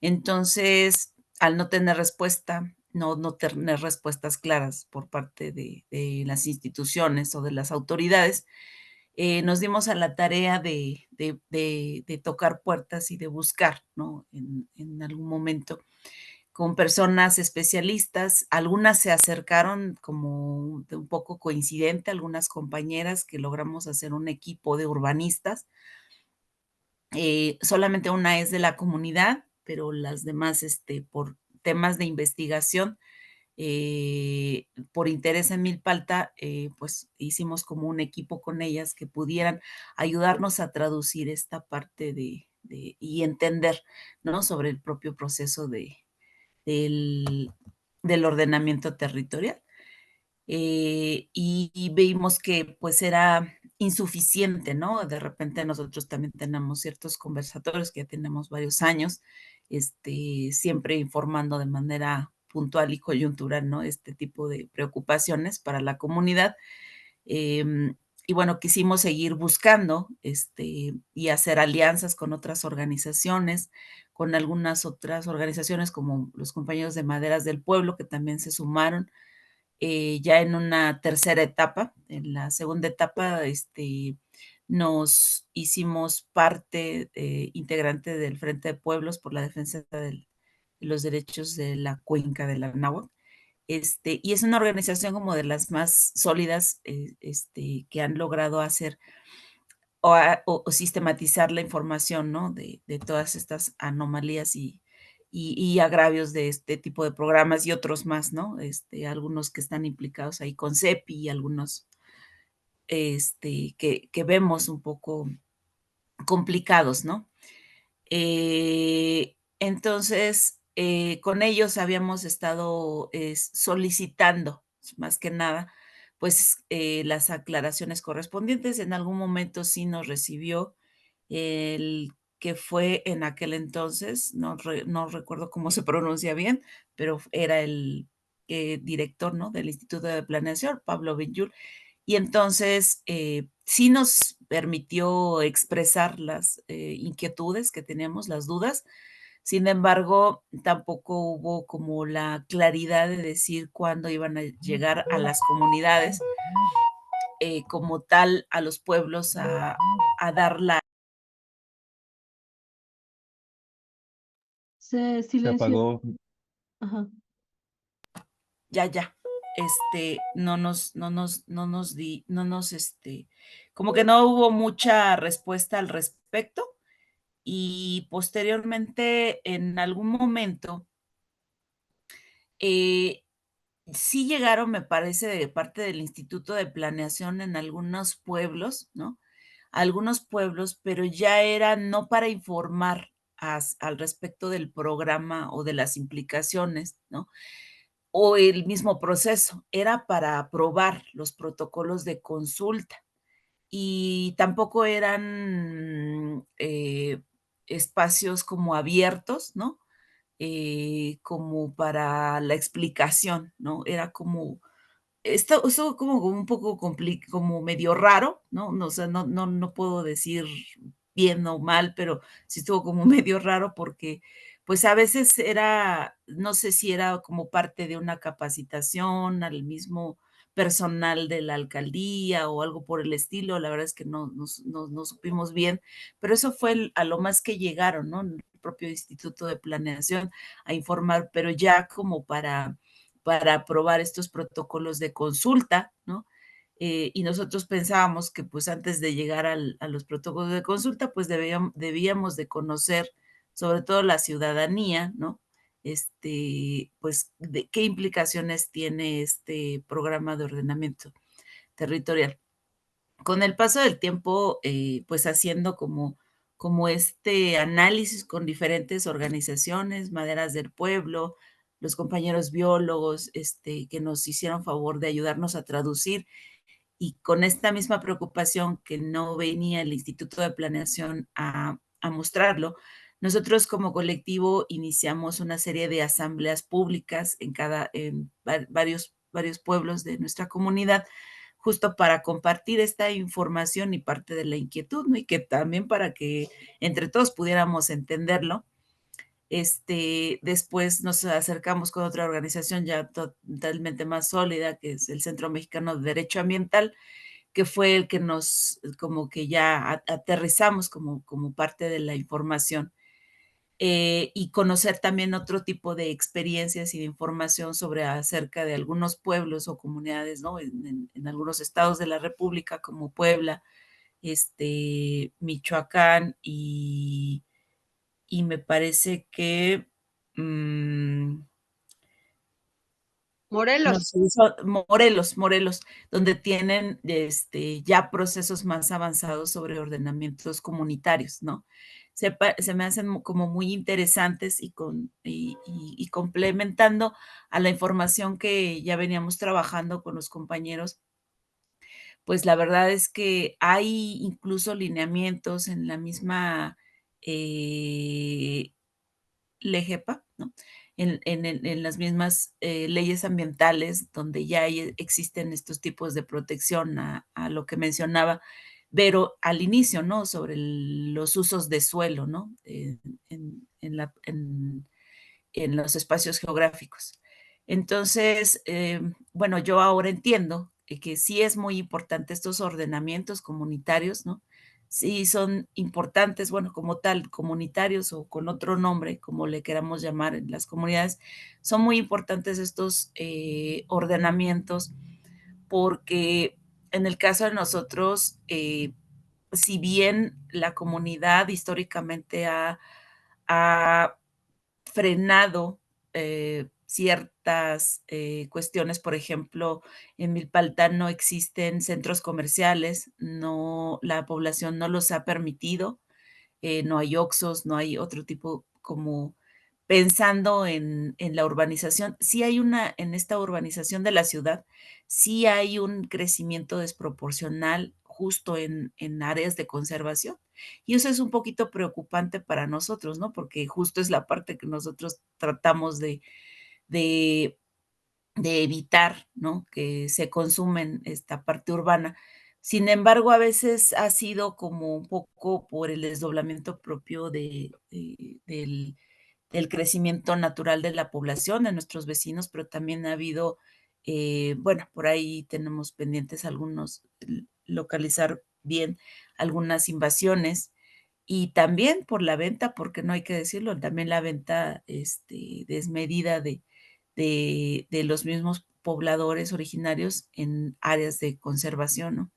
Speaker 5: Entonces, al no tener respuesta, no tener respuestas claras por parte de las instituciones o de las autoridades, nos dimos a la tarea de tocar puertas y de buscar, ¿no? En algún momento con personas especialistas. Algunas se acercaron como de un poco coincidente, algunas compañeras que logramos hacer un equipo de urbanistas. Solamente una es de la comunidad, pero las demás, por temas de investigación, por interés en Milpalta, pues hicimos como un equipo con ellas que pudieran ayudarnos a traducir esta parte y entender, ¿no? Sobre el propio proceso del, del ordenamiento territorial. Y vimos que pues era insuficiente, ¿no? De repente nosotros también tenemos ciertos conversatorios que ya tenemos varios años, siempre informando de manera puntual y coyuntural, ¿no? Este tipo de preocupaciones para la comunidad. Y bueno, quisimos seguir buscando y hacer alianzas con otras organizaciones, con algunas otras organizaciones como los compañeros de Maderas del Pueblo, que también se sumaron ya en una tercera etapa. En la segunda etapa, nos hicimos parte integrante del Frente de Pueblos por la Defensa de los Derechos de la Cuenca del Anáhuac. Y es una organización como de las más sólidas que han logrado hacer o sistematizar la información, ¿no? De todas estas anomalías y agravios de este tipo de programas y otros más, ¿no? Algunos que están implicados ahí con CEPI y algunos que vemos un poco complicados, ¿no? Entonces, con ellos habíamos estado solicitando, más que nada, pues las aclaraciones correspondientes. En algún momento sí nos recibió el que fue en aquel entonces, no recuerdo cómo se pronuncia bien, pero era el director, ¿no? Del Instituto de Planeación, Pablo Benjul, y entonces sí nos permitió expresar las inquietudes que teníamos, las dudas. Sin embargo, tampoco hubo como la claridad de decir cuándo iban a llegar a las comunidades como tal, a los pueblos, a dar la...
Speaker 1: Se
Speaker 3: Se
Speaker 1: silenció.
Speaker 3: apagó.
Speaker 1: Ajá.
Speaker 5: Ya, como que no hubo mucha respuesta al respecto. Y posteriormente, en algún momento, sí llegaron, me parece, de parte del Instituto de Planeación en algunos pueblos, ¿no? a algunos pueblos, pero ya era no para informar al respecto del programa o de las implicaciones, ¿no? O el mismo proceso, era para aprobar los protocolos de consulta y tampoco eran espacios como abiertos, ¿no? Como para la explicación, ¿no? Era como, esto como un poco como medio raro, ¿no? No, o sea, no puedo decir bien o mal, pero sí estuvo como medio raro porque, pues, a veces era, no sé si era como parte de una capacitación al mismo personal de la alcaldía o algo por el estilo, la verdad es que no supimos bien, pero eso fue a lo más que llegaron, ¿no? El propio Instituto de Planeación a informar, pero ya como para aprobar estos protocolos de consulta, ¿no? Y nosotros pensábamos que pues antes de llegar a los protocolos de consulta, pues debíamos de conocer sobre todo la ciudadanía, ¿no? Pues de qué implicaciones tiene este programa de ordenamiento territorial. Con el paso del tiempo, pues haciendo como este análisis con diferentes organizaciones, Maderas del Pueblo, los compañeros biólogos, que nos hicieron favor de ayudarnos a traducir, y con esta misma preocupación que no venía el Instituto de Planeación a mostrarlo, nosotros como colectivo iniciamos una serie de asambleas públicas en varios pueblos de nuestra comunidad, justo para compartir esta información y parte de la inquietud, ¿no? Y que también para que entre todos pudiéramos entenderlo. Después nos acercamos con otra organización ya totalmente más sólida, que es el Centro Mexicano de Derecho Ambiental, que fue el que nos, como que ya aterrizamos como parte de la información. Y conocer también otro tipo de experiencias y de información sobre acerca de algunos pueblos o comunidades, ¿no? En algunos estados de la República, como Puebla, Michoacán y me parece que no
Speaker 2: Morelos.
Speaker 5: sé, Morelos, donde tienen ya procesos más avanzados sobre ordenamientos comunitarios, ¿no? Se me hacen como muy interesantes y complementando a la información que ya veníamos trabajando con los compañeros, pues la verdad es que hay incluso lineamientos en la misma LEGEPA, ¿no? En las mismas leyes ambientales donde ya existen estos tipos de protección a lo que mencionaba Vero al inicio, ¿no? Sobre los usos de suelo, ¿no? En los espacios geográficos. Entonces, bueno, yo ahora entiendo que sí es muy importante estos ordenamientos comunitarios, ¿no? Sí son importantes, bueno, como tal, comunitarios o con otro nombre, como le queramos llamar en las comunidades, son muy importantes estos ordenamientos porque en el caso de nosotros, si bien la comunidad históricamente ha frenado ciertas cuestiones. Por ejemplo, en Milpaltán no existen centros comerciales, no, la población no los ha permitido, no hay Oxxos, no hay otro tipo como pensando en la urbanización. Sí hay en esta urbanización de la ciudad, sí hay un crecimiento desproporcional justo en áreas de conservación. Y eso es un poquito preocupante para nosotros, ¿no? Porque justo es la parte que nosotros tratamos de, de evitar, ¿no? Que se consumen esta parte urbana. Sin embargo, a veces ha sido como un poco por el desdoblamiento propio del crecimiento natural de la población, de nuestros vecinos, pero también ha habido, bueno, por ahí tenemos pendientes algunos, localizar bien algunas invasiones y también por la venta, porque no hay que decirlo, también la venta desmedida de los mismos pobladores originarios en áreas de conservación, ¿no?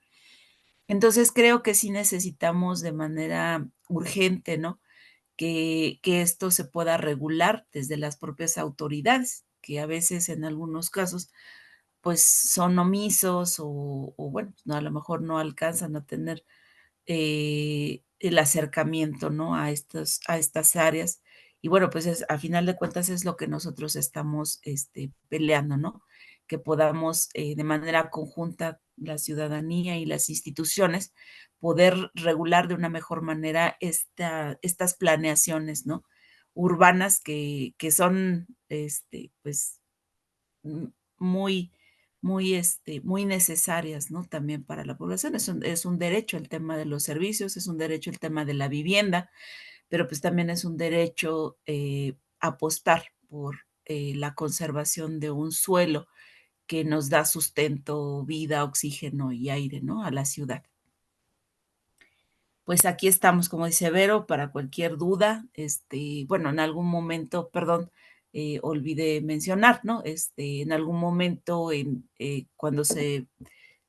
Speaker 5: Entonces creo que sí necesitamos de manera urgente, ¿no? Que esto se pueda regular desde las propias autoridades, que a veces en algunos casos pues son omisos o bueno, no, a lo mejor no alcanzan a tener el acercamiento, ¿no? A estas áreas. Y bueno, pues a final de cuentas es lo que nosotros estamos peleando, ¿no? Que podamos de manera conjunta la ciudadanía y las instituciones poder regular de una mejor manera estas planeaciones, ¿no? Urbanas que son, pues, mm, muy, muy necesarias, ¿no? También para la población. Es un derecho el tema de los servicios, es un derecho el tema de la vivienda, pero pues también es un derecho apostar por la conservación de un suelo que nos da sustento, vida, oxígeno y aire, ¿no? A la ciudad. Pues aquí estamos, como dice Vero, para cualquier duda. Bueno, en algún momento, perdón, olvidé mencionar, ¿no? En algún momento, cuando se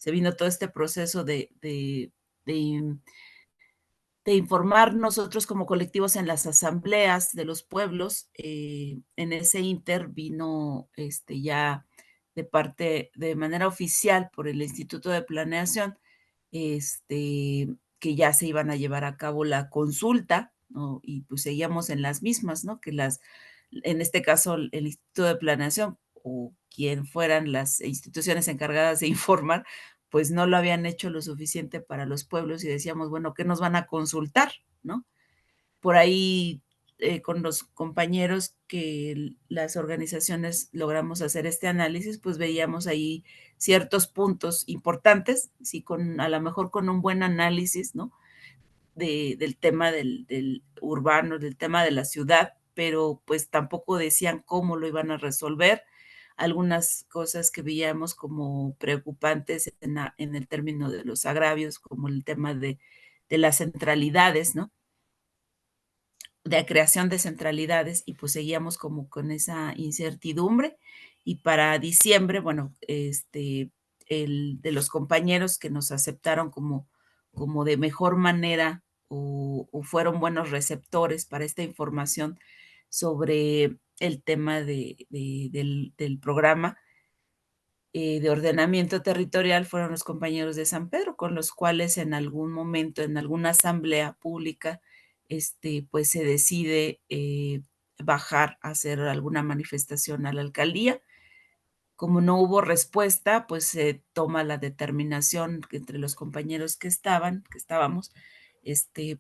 Speaker 5: vino todo este proceso de informar nosotros como colectivos en las asambleas de los pueblos, en ese inter vino ya de manera oficial por el Instituto de Planeación, que ya se iban a llevar a cabo la consulta, ¿no? Y pues seguíamos en las mismas, ¿no? En este caso, el Instituto de Planeación o quien fueran las instituciones encargadas de informar, pues no lo habían hecho lo suficiente para los pueblos y decíamos, bueno, ¿qué nos van a consultar? ¿No? Por ahí, con los compañeros que las organizaciones logramos hacer este análisis, pues veíamos ahí ciertos puntos importantes, sí, a lo mejor con un buen análisis, ¿no? Del tema del urbano, del tema de la ciudad, pero pues tampoco decían cómo lo iban a resolver. Algunas cosas que veíamos como preocupantes en el término de los agravios, como el tema de las centralidades, ¿no? De creación de centralidades, y pues seguíamos como con esa incertidumbre. Y para diciembre, bueno, de los compañeros que nos aceptaron como de mejor manera o fueron buenos receptores para esta información sobre el tema del programa de ordenamiento territorial, fueron los compañeros de San Pedro, con los cuales en algún momento, en alguna asamblea pública, pues se decide bajar a hacer alguna manifestación a la alcaldía. Como no hubo respuesta, pues se toma la determinación que entre los compañeros que estábamos,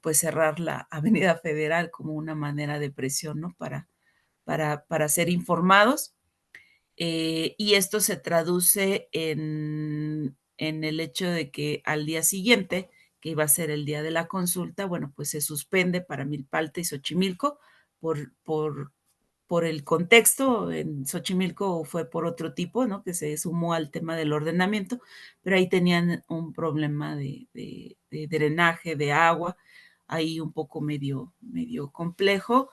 Speaker 5: pues cerrar la Avenida Federal como una manera de presión, ¿no? Para ser informados. Y esto se traduce en el hecho de que al día siguiente, que iba a ser el día de la consulta, bueno, pues se suspende para Milpalta y Xochimilco por el contexto. En Xochimilco fue por otro tipo, ¿no? Que se sumó al tema del ordenamiento, pero ahí tenían un problema de drenaje de agua, ahí un poco medio complejo.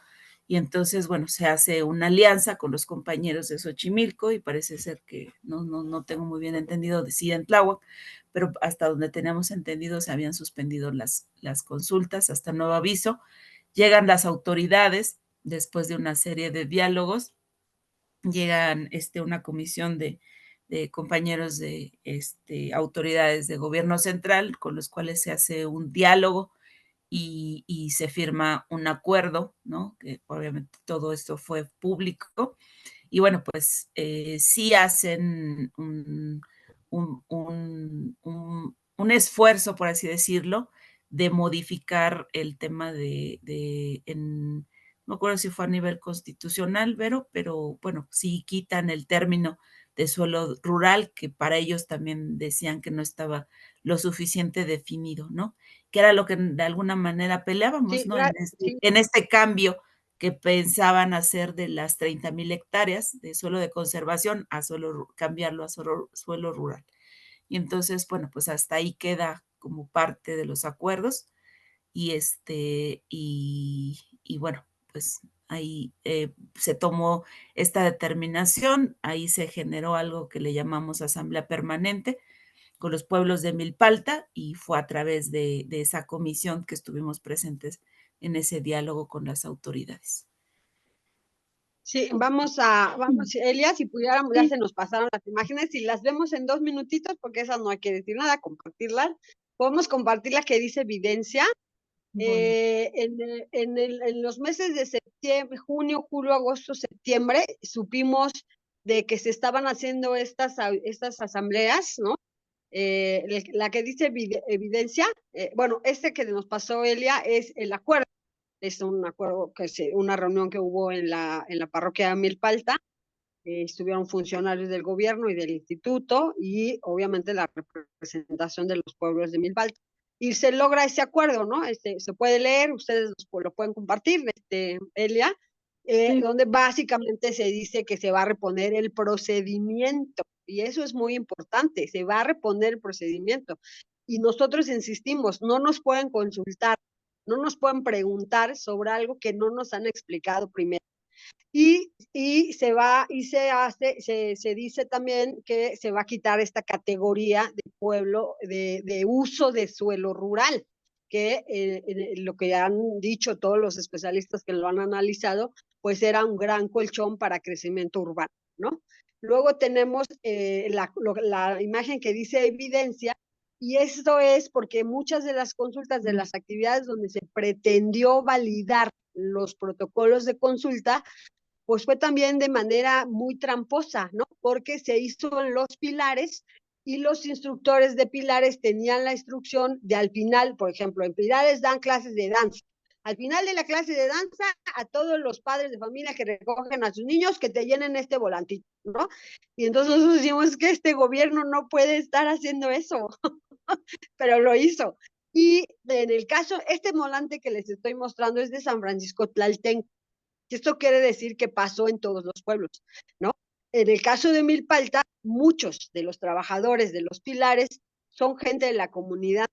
Speaker 5: Y entonces, bueno, se hace una alianza con los compañeros de Xochimilco y parece ser que no tengo muy bien entendido de si en Tláhuac, pero hasta donde teníamos entendido se habían suspendido las consultas hasta nuevo aviso. Llegan las autoridades después de una serie de diálogos, llegan una comisión de compañeros de autoridades de gobierno central con los cuales se hace un diálogo y se firma un acuerdo, ¿no? Que obviamente todo esto fue público. Y bueno, pues sí hacen un esfuerzo, por así decirlo, de modificar el tema no me acuerdo si fue a nivel constitucional, pero bueno, sí quitan el término de suelo rural, que para ellos también decían que no estaba lo suficiente definido, ¿no? Que era lo que de alguna manera peleábamos,
Speaker 2: Sí,
Speaker 5: ¿no?
Speaker 2: sí.
Speaker 5: En este cambio que pensaban hacer de las 30,000 hectáreas de suelo de conservación a cambiarlo a suelo rural. Y entonces, bueno, pues hasta ahí queda como parte de los acuerdos y y bueno, pues ahí se tomó esta determinación, ahí se generó algo que le llamamos asamblea permanente con los pueblos de Milpalta y fue a través de esa comisión que estuvimos presentes en ese diálogo con las autoridades.
Speaker 2: Sí, vamos, Elia, si pudiéramos, ya se nos pasaron las imágenes y las vemos en 2 minutitos, porque esas no hay que decir nada, compartirlas. Podemos compartir la que dice evidencia.
Speaker 1: Bueno,
Speaker 2: En los meses de septiembre, junio, julio, agosto, septiembre, supimos de que se estaban haciendo estas asambleas, ¿no? La que dice evidencia, bueno, este que nos pasó Elia es el acuerdo, es un acuerdo, una reunión que hubo en la parroquia de Milpalta. Estuvieron funcionarios del gobierno y del instituto y obviamente la representación de los pueblos de Milpalta. Y se logra ese acuerdo, ¿no? Se puede leer, ustedes lo pueden compartir, Elia,
Speaker 1: sí.
Speaker 2: donde básicamente se dice que se va a reponer el procedimiento, y eso es muy importante, se va a reponer el procedimiento. Y nosotros insistimos, no nos pueden consultar, no nos pueden preguntar sobre algo que no nos han explicado primero. Y se dice también que se va a quitar esta categoría de pueblo de uso de suelo rural, que lo que han dicho todos los especialistas que lo han analizado, pues era un gran colchón para crecimiento urbano, ¿no? Luego tenemos la imagen que dice evidencia, y esto es porque muchas de las consultas de las actividades donde se pretendió validar los protocolos de consulta, pues fue también de manera muy tramposa, ¿no? Porque se hizo en los pilares y los instructores de pilares tenían la instrucción de al final, por ejemplo, en pilares dan clases de danza. Al final de la clase de danza, a todos los padres de familia que recogen a sus niños, que te llenen este volantito, ¿no? Y entonces nosotros decimos que este gobierno no puede estar haciendo eso, pero lo hizo. Y en el caso, este volante que les estoy mostrando es de San Francisco Tlaltenco. Esto quiere decir que pasó en todos los pueblos, ¿no? En el caso de Milpalta, muchos de los trabajadores de los pilares son gente de la comunidad,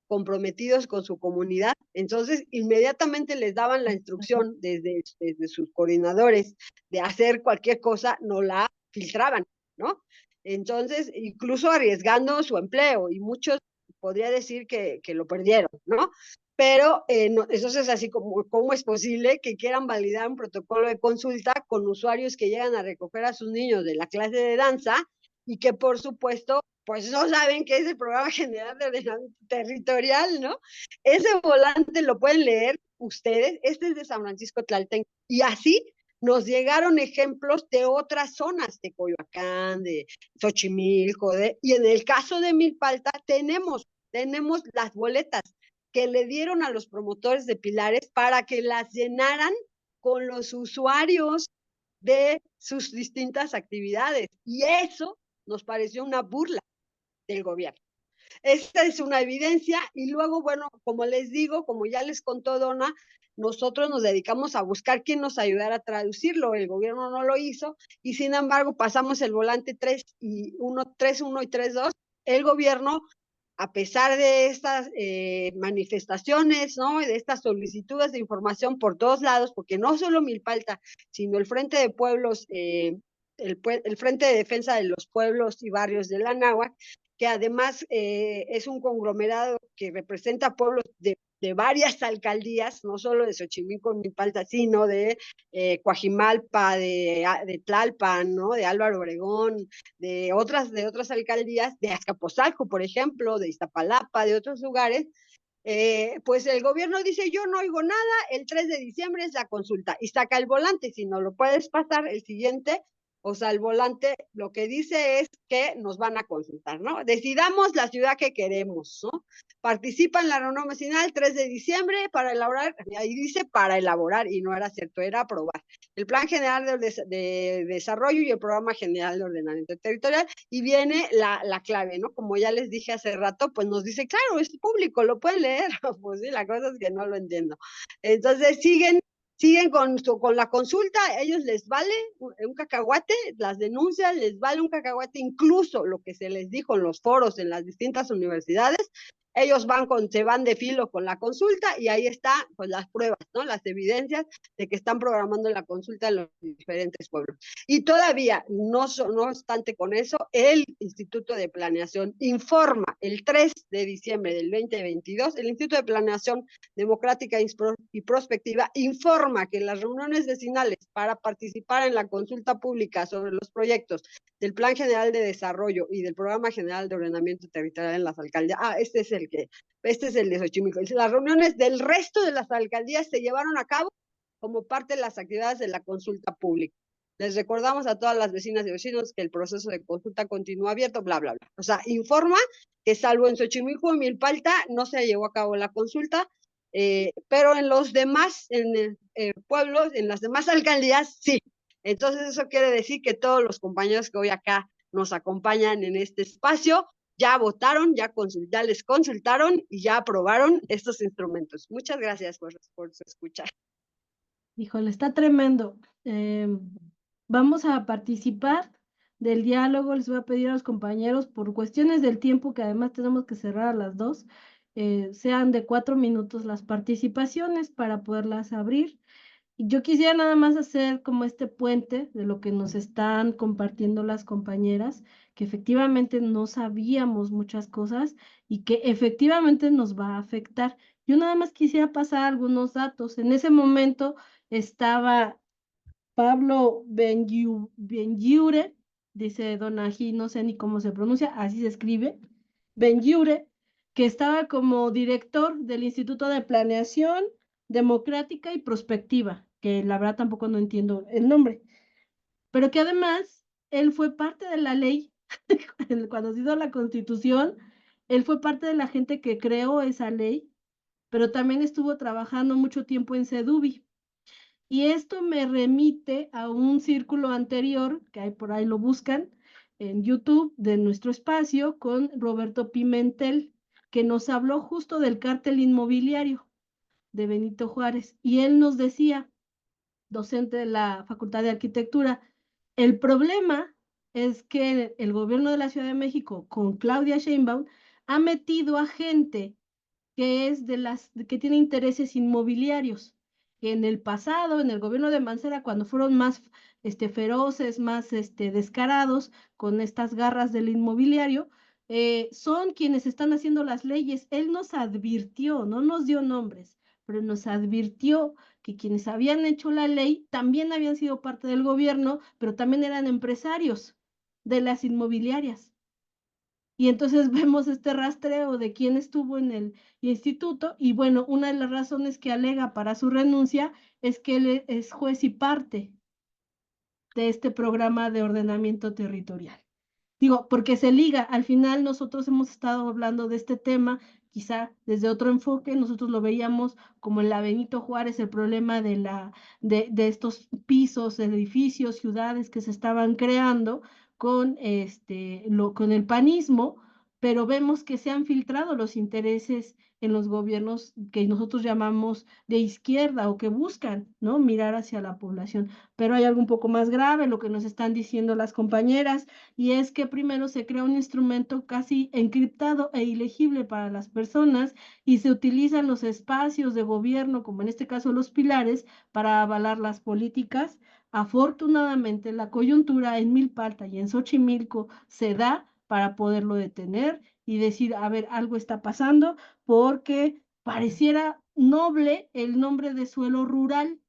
Speaker 2: comprometidos con su comunidad, entonces inmediatamente les daban la instrucción desde sus coordinadores de hacer cualquier cosa, no la filtraban, ¿no? Entonces, incluso arriesgando su empleo, y muchos podría decir que lo perdieron, ¿no? Pero eso es así como, ¿cómo es posible que quieran validar un protocolo de consulta con usuarios que llegan a recoger a sus niños de la clase de danza y que por supuesto pues no saben qué es el Programa General de Ordenamiento Territorial, ¿no? Ese volante lo pueden leer ustedes, este es de San Francisco Tlaltenco, y así nos llegaron ejemplos de otras zonas, de Coyoacán, de Xochimilco, y en el caso de Milpalta tenemos las boletas que le dieron a los promotores de pilares para que las llenaran con los usuarios de sus distintas actividades. Y eso nos pareció una burla del gobierno. Esta es una evidencia. Y luego, bueno, como les digo, como ya les contó Donna, nosotros nos dedicamos a buscar quién nos ayudara a traducirlo. El gobierno no lo hizo y sin embargo pasamos el volante 3.1 y 3.2. El gobierno, a pesar de estas manifestaciones, ¿no? De estas solicitudes de información por todos lados, porque no solo Milpalta, sino el Frente de Pueblos, el Frente de Defensa de los Pueblos y Barrios de la Anáhuac, que además es un conglomerado que representa pueblos de varias alcaldías, no solo de Xochimilco, Milpalta, sino de Coajimalpa, de Tlalpan, ¿no? De Álvaro Obregón, de otras alcaldías, de Azcapotzalco, por ejemplo, de Iztapalapa, de otros lugares. Pues el gobierno dice, yo no oigo nada, el 3 de diciembre es la consulta, y saca el volante. Si no lo puedes pasar, el siguiente, o sea, el volante lo que dice es que nos van a consultar, ¿no? Decidamos la ciudad que queremos, ¿no? Participa en la reunión vecinal 3 de diciembre para elaborar, ahí dice para elaborar, y no era cierto, era aprobar el Plan General de Desarrollo y el Programa General de Ordenamiento Territorial, y viene la clave, ¿no? Como ya les dije hace rato, pues nos dice, claro, es público, lo pueden leer. Pues sí, la cosa es que no lo entiendo. Entonces siguen con la consulta, a ellos les vale un cacahuate, las denuncias les vale un cacahuate, incluso lo que se les dijo en los foros en las distintas universidades. Ellos se van de filo con la consulta y ahí está, pues las pruebas, ¿no? Las evidencias de que están programando la consulta en los diferentes pueblos. Y todavía, no obstante con eso, el Instituto de Planeación informa el 3 de diciembre del 2022, el Instituto de Planeación Democrática y Prospectiva informa que las reuniones vecinales para participar en la consulta pública sobre los proyectos del Plan General de Desarrollo y del Programa General de Ordenamiento Territorial en las alcaldías, este es el este es el de Xochimilco. Las reuniones del resto de las alcaldías se llevaron a cabo como parte de las actividades de la consulta pública. Les recordamos a todas las vecinas y vecinos que el proceso de consulta continúa abierto, bla, bla, bla. O sea, informa que salvo en Xochimilco y Milpalta no se llevó a cabo la consulta, pero en los demás pueblos, en las demás alcaldías, sí. Entonces eso quiere decir que todos los compañeros que hoy acá nos acompañan en este espacio ya votaron, ya les consultaron y ya aprobaron estos instrumentos. Muchas gracias por su escucha.
Speaker 1: Híjole, está tremendo. Vamos a participar del diálogo. Les voy a pedir a los compañeros, por cuestiones del tiempo, que además tenemos que cerrar a las 2, sean de 4 minutos las participaciones para poderlas abrir. Y yo quisiera nada más hacer como este puente de lo que nos están compartiendo las compañeras, que efectivamente no sabíamos muchas cosas y que efectivamente nos va a afectar. Yo nada más quisiera pasar algunos datos. En ese momento estaba Pablo Bengiure, dice Donají, no sé ni cómo se pronuncia, así se escribe, Bengiure, que estaba como director del Instituto de Planeación Democrática y Prospectiva, que la verdad tampoco no entiendo el nombre, pero que además él fue parte de la ley, cuando se hizo la Constitución, él fue parte de la gente que creó esa ley, pero también estuvo trabajando mucho tiempo en Sedubi. Y esto me remite a un círculo anterior, que hay por ahí lo buscan en YouTube, de nuestro espacio, con Roberto Pimentel, que nos habló justo del cártel inmobiliario de Benito Juárez. Y él nos decía, docente de la Facultad de Arquitectura, el problema es que el gobierno de la Ciudad de México, con Claudia Sheinbaum, ha metido a gente que es que tiene intereses inmobiliarios. Que en el pasado, en el gobierno de Mancera, cuando fueron más feroces, más descarados con estas garras del inmobiliario, son quienes están haciendo las leyes. Él nos advirtió, no nos dio nombres, pero nos advirtió que quienes habían hecho la ley también habían sido parte del gobierno, pero también eran empresarios de las inmobiliarias. Y entonces vemos este rastreo de quién estuvo en el instituto y bueno, una de las razones que alega para su renuncia es que él es juez y parte de este programa de ordenamiento territorial. Digo, porque se liga, al final nosotros hemos estado hablando de este tema, quizá desde otro enfoque, nosotros lo veíamos como en la Benito Juárez, el problema de estos pisos, edificios, ciudades que se estaban creando con el panismo, pero vemos que se han filtrado los intereses en los gobiernos que nosotros llamamos de izquierda o que buscan, ¿no? Mirar hacia la población. Pero hay algo un poco más grave, lo que nos están diciendo las compañeras, y es que primero se crea un instrumento casi encriptado e ilegible para las personas y se utilizan los espacios de gobierno, como en este caso los pilares, para avalar las políticas. Afortunadamente, la coyuntura en Milpalta y en Xochimilco se da para poderlo detener y decir, a ver, algo está pasando, porque pareciera noble el nombre de suelo rural.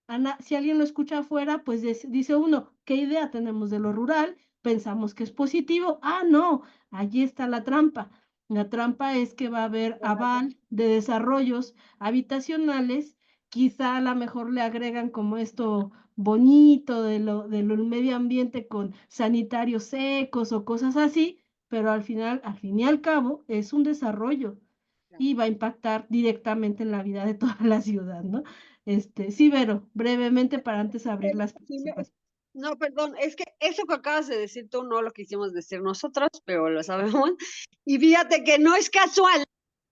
Speaker 1: Ana, si alguien lo escucha afuera, pues dice uno, ¿qué idea tenemos de lo rural? Pensamos que es positivo. Ah, no, allí está la trampa. La trampa es que va a haber aval de desarrollos habitacionales, quizá a lo mejor le agregan como esto bonito del medio ambiente con sanitarios secos o cosas así, pero al final, al fin y al cabo, es un desarrollo y va a impactar directamente en la vida de toda la ciudad, ¿no? Sí, Vero, brevemente para antes abrir las participaciones.
Speaker 2: No, perdón, es que eso que acabas de decir tú no lo quisimos decir nosotros, pero lo sabemos. Y fíjate que no es casual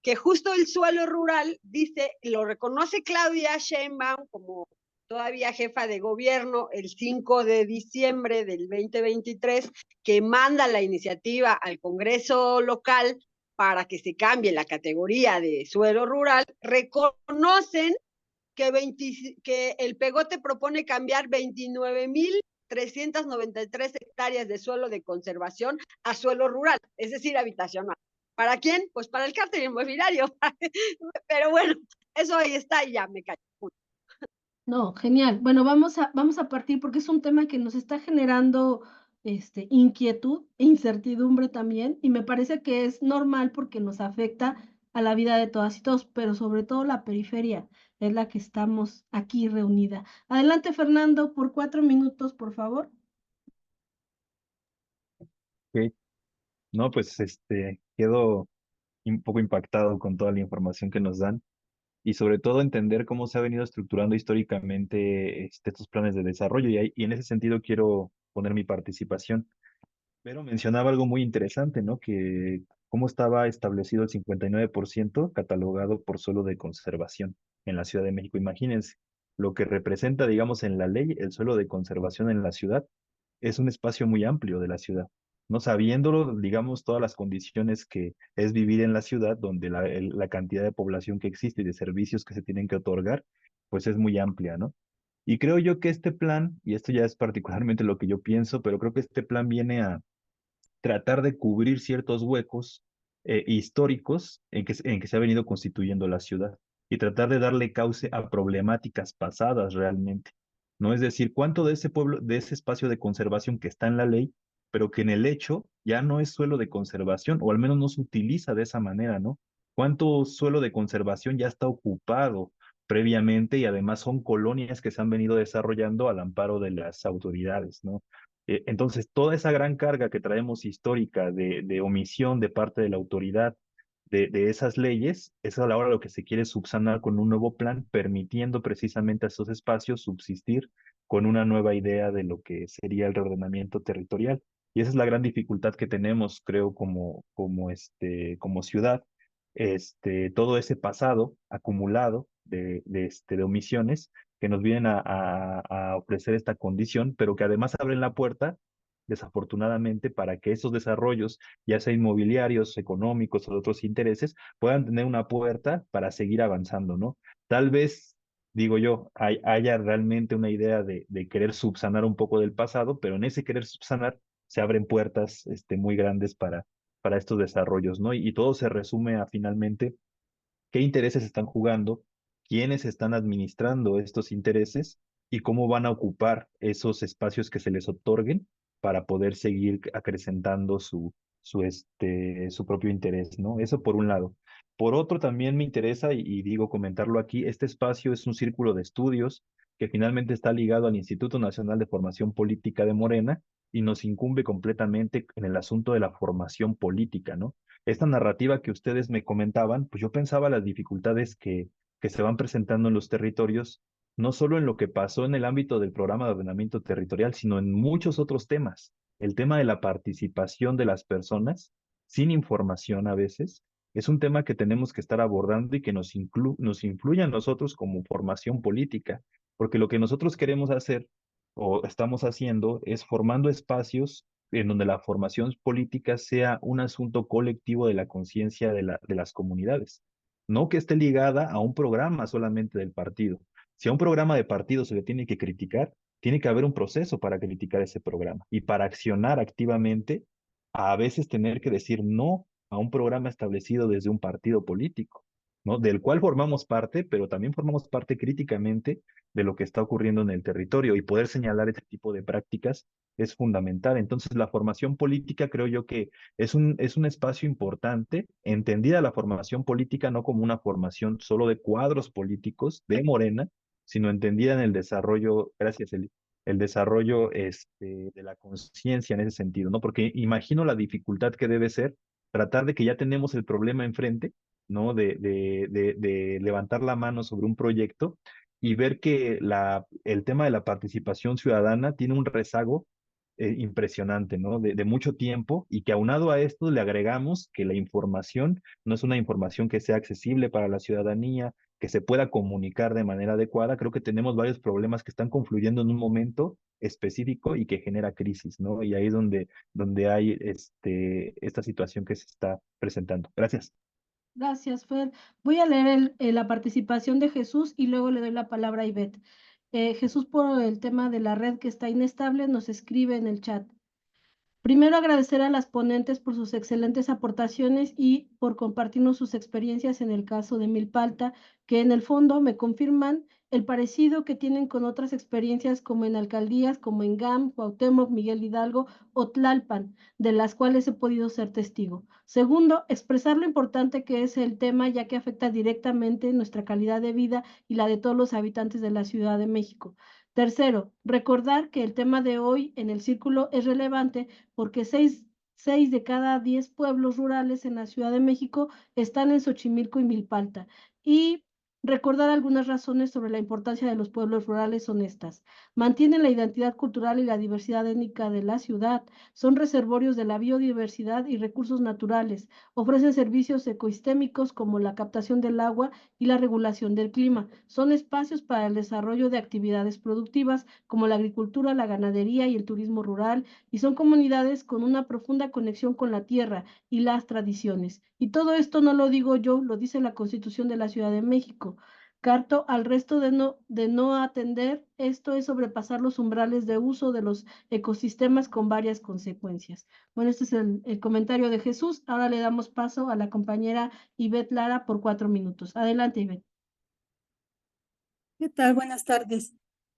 Speaker 2: que justo el suelo rural dice, lo reconoce Claudia Sheinbaum como todavía jefa de gobierno el 5 de diciembre del 2023, que manda la iniciativa al Congreso local para que se cambie la categoría de suelo rural, reconocen que el Pegote propone cambiar 29,393 hectáreas de suelo de conservación a suelo rural, es decir, habitacional. ¿Para quién? Pues para el cártel inmobiliario. Pero bueno, eso ahí está y ya me callo.
Speaker 1: No, genial. Bueno, vamos a partir porque es un tema que nos está generando inquietud, incertidumbre también, y me parece que es normal porque nos afecta a la vida de todas y todos, pero sobre todo la periferia es la que estamos aquí reunida. Adelante, Fernando, por 4 minutos, por favor.
Speaker 3: Ok. No, pues quedo un poco impactado con toda la información que nos dan y sobre todo entender cómo se ha venido estructurando históricamente estos planes de desarrollo y en ese sentido quiero poner mi participación. Pero mencionaba algo muy interesante, ¿no? Que cómo estaba establecido el 59% catalogado por suelo de conservación en la Ciudad de México. Imagínense lo que representa, digamos, en la ley el suelo de conservación en la ciudad es un espacio muy amplio de la ciudad. No sabiéndolo, digamos, todas las condiciones que es vivir en la ciudad, donde la cantidad de población que existe y de servicios que se tienen que otorgar, pues es muy amplia, ¿no? Y creo yo que este plan, y esto ya es particularmente lo que yo pienso, pero creo que este plan viene a tratar de cubrir ciertos huecos históricos en que se ha venido constituyendo la ciudad y tratar de darle cauce a problemáticas pasadas realmente. ¿No? Es decir, cuánto de ese pueblo, de ese espacio de conservación que está en la ley, pero que en el hecho ya no es suelo de conservación, o al menos no se utiliza de esa manera, ¿no? ¿Cuánto suelo de conservación ya está ocupado previamente y además son colonias que se han venido desarrollando al amparo de las autoridades, ¿no? Entonces, toda esa gran carga que traemos histórica de omisión de parte de la autoridad de esas leyes, es ahora lo que se quiere subsanar con un nuevo plan, permitiendo precisamente a esos espacios subsistir con una nueva idea de lo que sería el reordenamiento territorial. Y esa es la gran dificultad que tenemos, creo, como ciudad. Todo ese pasado acumulado de omisiones que nos vienen a ofrecer esta condición, pero que además abren la puerta, desafortunadamente, para que esos desarrollos, ya sea inmobiliarios, económicos o de otros intereses, puedan tener una puerta para seguir avanzando, ¿no? Tal vez, digo yo, haya realmente una idea de querer subsanar un poco del pasado, pero en ese querer subsanar se abren puertas muy grandes para estos desarrollos, ¿no? Y todo se resume a finalmente qué intereses están jugando, quiénes están administrando estos intereses y cómo van a ocupar esos espacios que se les otorguen para poder seguir acrecentando su propio interés, ¿no? Eso por un lado. Por otro, también me interesa, y digo comentarlo aquí, este espacio es un círculo de estudios que finalmente está ligado al Instituto Nacional de Formación Política de Morena y nos incumbe completamente en el asunto de la formación política, ¿no? Esta narrativa que ustedes me comentaban, pues yo pensaba las dificultades que se van presentando en los territorios, no solo en lo que pasó en el ámbito del programa de ordenamiento territorial, sino en muchos otros temas. El tema de la participación de las personas, sin información a veces, es un tema que tenemos que estar abordando y que nos influye a nosotros como formación política, porque lo que nosotros queremos hacer o estamos haciendo es formando espacios en donde la formación política sea un asunto colectivo de la conciencia de las comunidades, no que esté ligada a un programa solamente del partido. Si a un programa de partido se le tiene que criticar, tiene que haber un proceso para criticar ese programa y para accionar activamente, a veces tener que decir no a un programa establecido desde un partido político, ¿no? Del cual formamos parte, pero también formamos parte críticamente de lo que está ocurriendo en el territorio y poder señalar este tipo de prácticas es fundamental. Entonces, la formación política creo yo que es un espacio importante, entendida la formación política no como una formación solo de cuadros políticos de Morena, sino entendida en el desarrollo, gracias Eli, el desarrollo de la conciencia en ese sentido, ¿no? Porque imagino la dificultad que debe ser tratar de que ya tenemos el problema enfrente, ¿no? De levantar la mano sobre un proyecto y ver que el tema de la participación ciudadana tiene un rezago impresionante, ¿no? De mucho tiempo y que aunado a esto le agregamos que la información no es una información que sea accesible para la ciudadanía, que se pueda comunicar de manera adecuada. Creo que tenemos varios problemas que están confluyendo en un momento específico y que genera crisis, ¿no? Y ahí es donde hay esta situación que se está presentando. Gracias.
Speaker 1: Gracias, Fer. Voy a leer la participación de Jesús y luego le doy la palabra a Ivette. Jesús, por el tema de la red que está inestable, nos escribe en el chat. Primero, agradecer a las ponentes por sus excelentes aportaciones y por compartirnos sus experiencias en el caso de Milpalta, que en el fondo me confirman el parecido que tienen con otras experiencias como en alcaldías, como en GAM, Cuauhtémoc, Miguel Hidalgo o Tlalpan, de las cuales he podido ser testigo. Segundo, expresar lo importante que es el tema, ya que afecta directamente nuestra calidad de vida y la de todos los habitantes de la Ciudad de México. Tercero, recordar que el tema de hoy en el círculo es relevante porque 6 de cada 10 pueblos rurales en la Ciudad de México están en Xochimilco y Milpalta. Y recordar algunas razones sobre la importancia de los pueblos rurales son estas. Mantienen la identidad cultural y la diversidad étnica de la ciudad, son reservorios de la biodiversidad y recursos naturales, ofrecen servicios ecosistémicos como la captación del agua y la regulación del clima, son espacios para el desarrollo de actividades productivas como la agricultura, la ganadería y el turismo rural, y son comunidades con una profunda conexión con la tierra y las tradiciones. Y todo esto no lo digo yo, lo dice la Constitución de la Ciudad de México. Carto al resto de no atender, esto es sobrepasar los umbrales de uso de los ecosistemas con varias consecuencias. Bueno, este es el comentario de Jesús. Ahora le damos paso a la compañera Ivette Lara por 4 minutos. Adelante, Ivette.
Speaker 6: ¿Qué tal? Buenas tardes.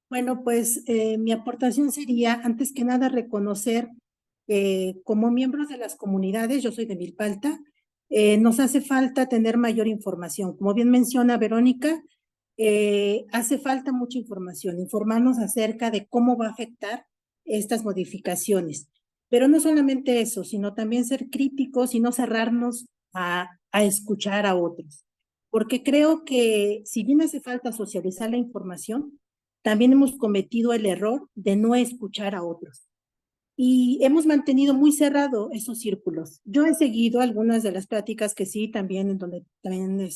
Speaker 6: Bueno, pues mi aportación sería, antes que nada, reconocer como miembros de las comunidades, yo soy de Milpalta, nos hace falta tener mayor información. Como bien menciona Verónica, hace falta mucha información, informarnos acerca de cómo va a afectar estas modificaciones. Pero no solamente eso, sino también ser críticos y no cerrarnos a escuchar a otros. Porque creo que si bien hace falta socializar la información, también hemos cometido el error de no escuchar a otros. Y hemos mantenido muy cerrado esos círculos. Yo he seguido algunas de las pláticas que sí, también en donde también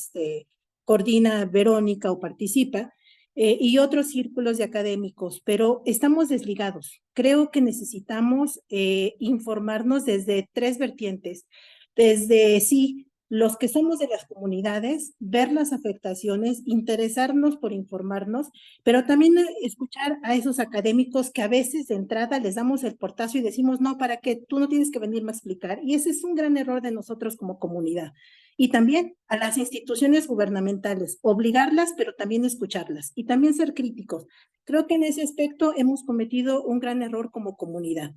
Speaker 6: coordina Verónica o participa, y otros círculos de académicos, pero estamos desligados. Creo que necesitamos informarnos desde 3 vertientes. Desde, sí, los que somos de las comunidades, ver las afectaciones, interesarnos por informarnos, pero también escuchar a esos académicos que a veces de entrada les damos el portazo y decimos, no, ¿para qué? Tú no tienes que venirme a explicar. Y ese es un gran error de nosotros como comunidad. Y también a las instituciones gubernamentales, obligarlas, pero también escucharlas y también ser críticos. Creo que en ese aspecto hemos cometido un gran error como comunidad.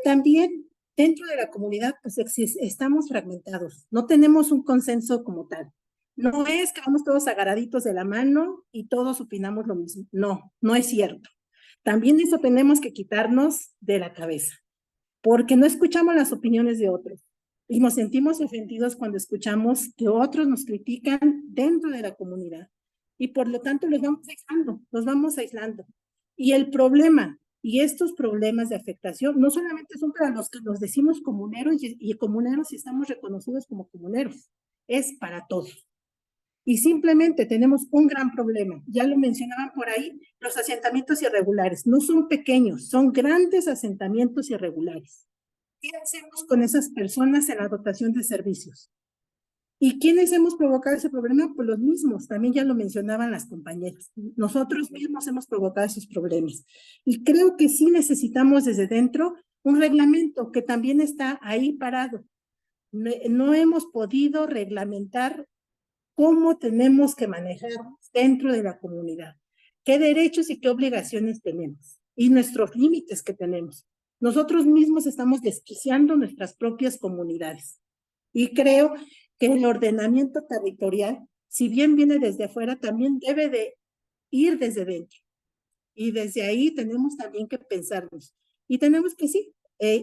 Speaker 6: También dentro de la comunidad, pues estamos fragmentados, no tenemos un consenso como tal. No es que vamos todos agarraditos de la mano y todos opinamos lo mismo. No, no es cierto. También eso tenemos que quitarnos de la cabeza, porque no escuchamos las opiniones de otros y nos sentimos ofendidos cuando escuchamos que otros nos critican dentro de la comunidad y por lo tanto los vamos aislando. Y el problema y estos problemas de afectación no solamente son para los que nos decimos comuneros y comuneros y estamos reconocidos como comuneros, es para todos. Y simplemente tenemos un gran problema, ya lo mencionaban por ahí, los asentamientos irregulares, no son pequeños, son grandes asentamientos irregulares. ¿Qué hacemos con esas personas en la dotación de servicios? ¿Y quiénes hemos provocado ese problema? Pues los mismos, también ya lo mencionaban las compañeras. Nosotros mismos hemos provocado esos problemas. Y creo que sí necesitamos desde dentro un reglamento que también está ahí parado. No hemos podido reglamentar cómo tenemos que manejarnos dentro de la comunidad, qué derechos y qué obligaciones tenemos y nuestros límites que tenemos. Nosotros mismos estamos desquiciando nuestras propias comunidades. Y creo que el ordenamiento territorial, si bien viene desde afuera, también debe de ir desde dentro. Y desde ahí tenemos también que pensarnos. Y tenemos que, sí,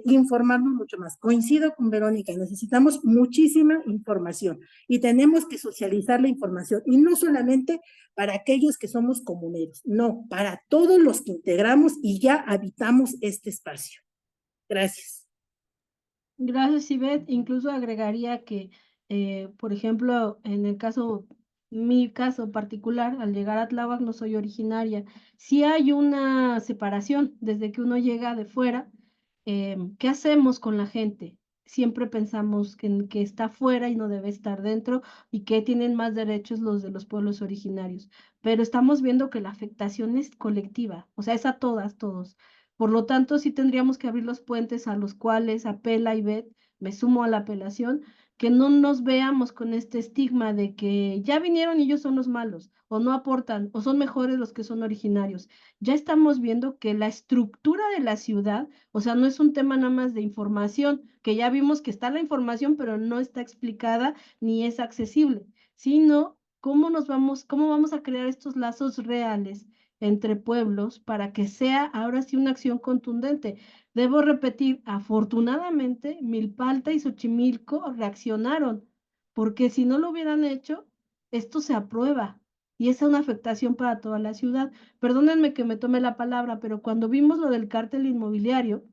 Speaker 6: informarnos mucho más. Coincido con Verónica, necesitamos muchísima información y tenemos que socializar la información. Y no solamente para aquellos que somos comuneros, no, para todos los que integramos y ya habitamos este espacio. Gracias.
Speaker 1: Gracias, Ivette. Incluso agregaría que, por ejemplo, en el caso, mi caso particular, al llegar a Tláhuac no soy originaria. Sí hay una separación desde que uno llega de fuera. ¿Qué hacemos con la gente? Siempre pensamos que está fuera y no debe estar dentro y que tienen más derechos los de los pueblos originarios. Pero estamos viendo que la afectación es colectiva, o sea, es a todas, todos. Por lo tanto, sí tendríamos que abrir los puentes a los cuales apela Ivette, me sumo a la apelación, que no nos veamos con este estigma de que ya vinieron y ellos son los malos, o no aportan, o son mejores los que son originarios. Ya estamos viendo que la estructura de la ciudad, o sea, no es un tema nada más de información, que ya vimos que está la información, pero no está explicada ni es accesible, sino cómo vamos a crear estos lazos reales entre pueblos para que sea ahora sí una acción contundente. Debo repetir, afortunadamente, Milpalta y Xochimilco reaccionaron, porque si no lo hubieran hecho, esto se aprueba y es una afectación para toda la ciudad. Perdónenme que me tome la palabra, pero cuando vimos lo del cártel inmobiliario,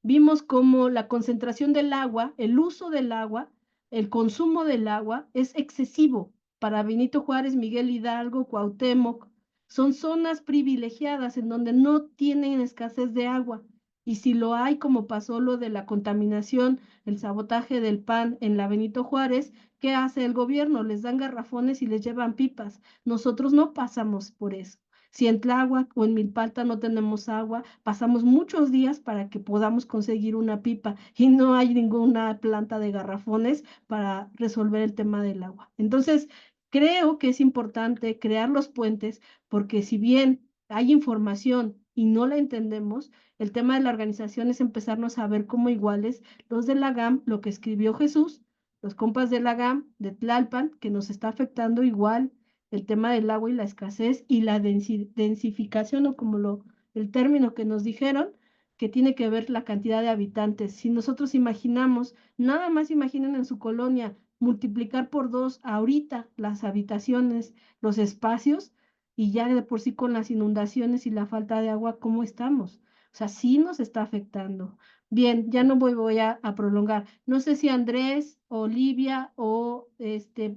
Speaker 1: vimos cómo la concentración del agua, el uso del agua, el consumo del agua es excesivo para Benito Juárez, Miguel Hidalgo, Cuauhtémoc. Son zonas privilegiadas en donde no tienen escasez de agua. Y si lo hay, como pasó lo de la contaminación, el sabotaje del pan en la Benito Juárez, ¿qué hace el gobierno? Les dan garrafones y les llevan pipas. Nosotros no pasamos por eso. Si en Tláhuac o en Milpalta no tenemos agua, pasamos muchos días para que podamos conseguir una pipa y no hay ninguna planta de garrafones para resolver el tema del agua. Entonces, creo que es importante crear los puentes porque si bien hay información y no la entendemos, el tema de la organización es empezarnos a ver como iguales los de la GAM, lo que escribió Jesús, los compas de la GAM, de Tlalpan, que nos está afectando igual el tema del agua y la escasez y la densificación o como el término que nos dijeron, que tiene que ver la cantidad de habitantes. Si nosotros imaginamos, nada más imaginen en su colonia, multiplicar por 2 ahorita las habitaciones, los espacios, y ya de por sí con las inundaciones y la falta de agua, ¿cómo estamos? O sea, sí nos está afectando. Bien, ya no voy a prolongar. No sé si Andrés, Olivia o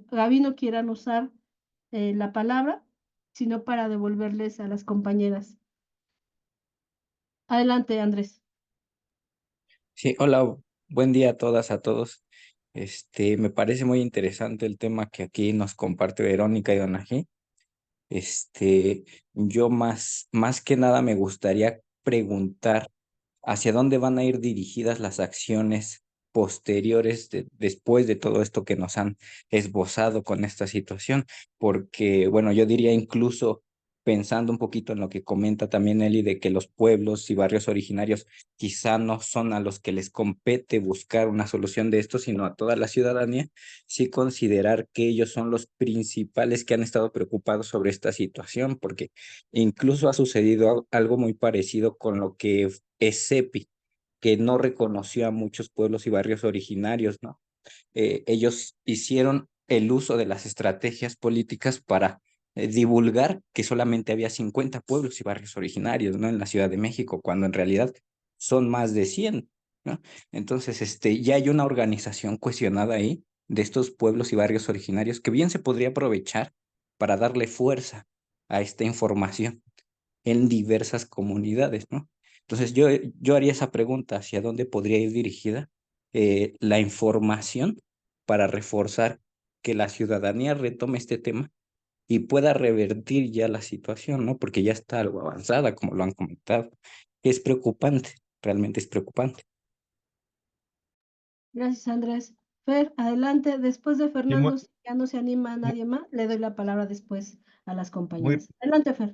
Speaker 1: Gabino quieran usar la palabra, sino para devolverles a las compañeras. Adelante, Andrés.
Speaker 7: Sí, hola, buen día a todas, a todos. Me parece muy interesante el tema que aquí nos comparte Verónica y Donají. Este, yo más que nada me gustaría preguntar hacia dónde van a ir dirigidas las acciones posteriores después de todo esto que nos han esbozado con esta situación, porque, bueno, yo diría incluso pensando un poquito en lo que comenta también Eli, de que los pueblos y barrios originarios quizá no son a los que les compete buscar una solución de esto, sino a toda la ciudadanía, sí considerar que ellos son los principales que han estado preocupados sobre esta situación, porque incluso ha sucedido algo muy parecido con lo que es CEPI, que no reconoció a muchos pueblos y barrios originarios, ¿no? Ellos hicieron el uso de las estrategias políticas para divulgar que solamente había 50 pueblos y barrios originarios, ¿no? En la Ciudad de México, cuando en realidad son más de 100, ¿no? Entonces, ya hay una organización cuestionada ahí de estos pueblos y barrios originarios que bien se podría aprovechar para darle fuerza a esta información en diversas comunidades, ¿no? Entonces yo haría esa pregunta, ¿hacia dónde podría ir dirigida la información para reforzar que la ciudadanía retome este tema y pueda revertir ya la situación, ¿no? Porque ya está algo avanzada, como lo han comentado. Es preocupante, realmente es preocupante.
Speaker 1: Gracias, Andrés. Fer, adelante. Después de
Speaker 3: Y
Speaker 1: Fernando, si ya no se anima a nadie más, le doy la palabra después a las
Speaker 3: muy,
Speaker 1: compañeras. Adelante, Fer.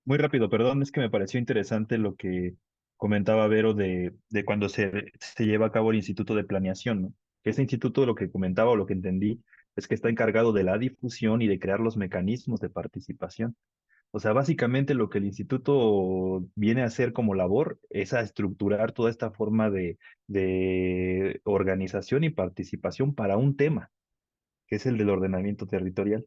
Speaker 3: muy rápido, perdón, es que me pareció interesante lo que comentaba Vero de cuando se lleva a cabo el Instituto de Planeación, ¿no? Ese instituto, lo que comentaba o lo que entendí, es que está encargado de la difusión y de crear los mecanismos de participación. O sea, básicamente lo que el instituto viene a hacer como labor es a estructurar toda esta forma de organización y participación para un tema, que es el del ordenamiento territorial.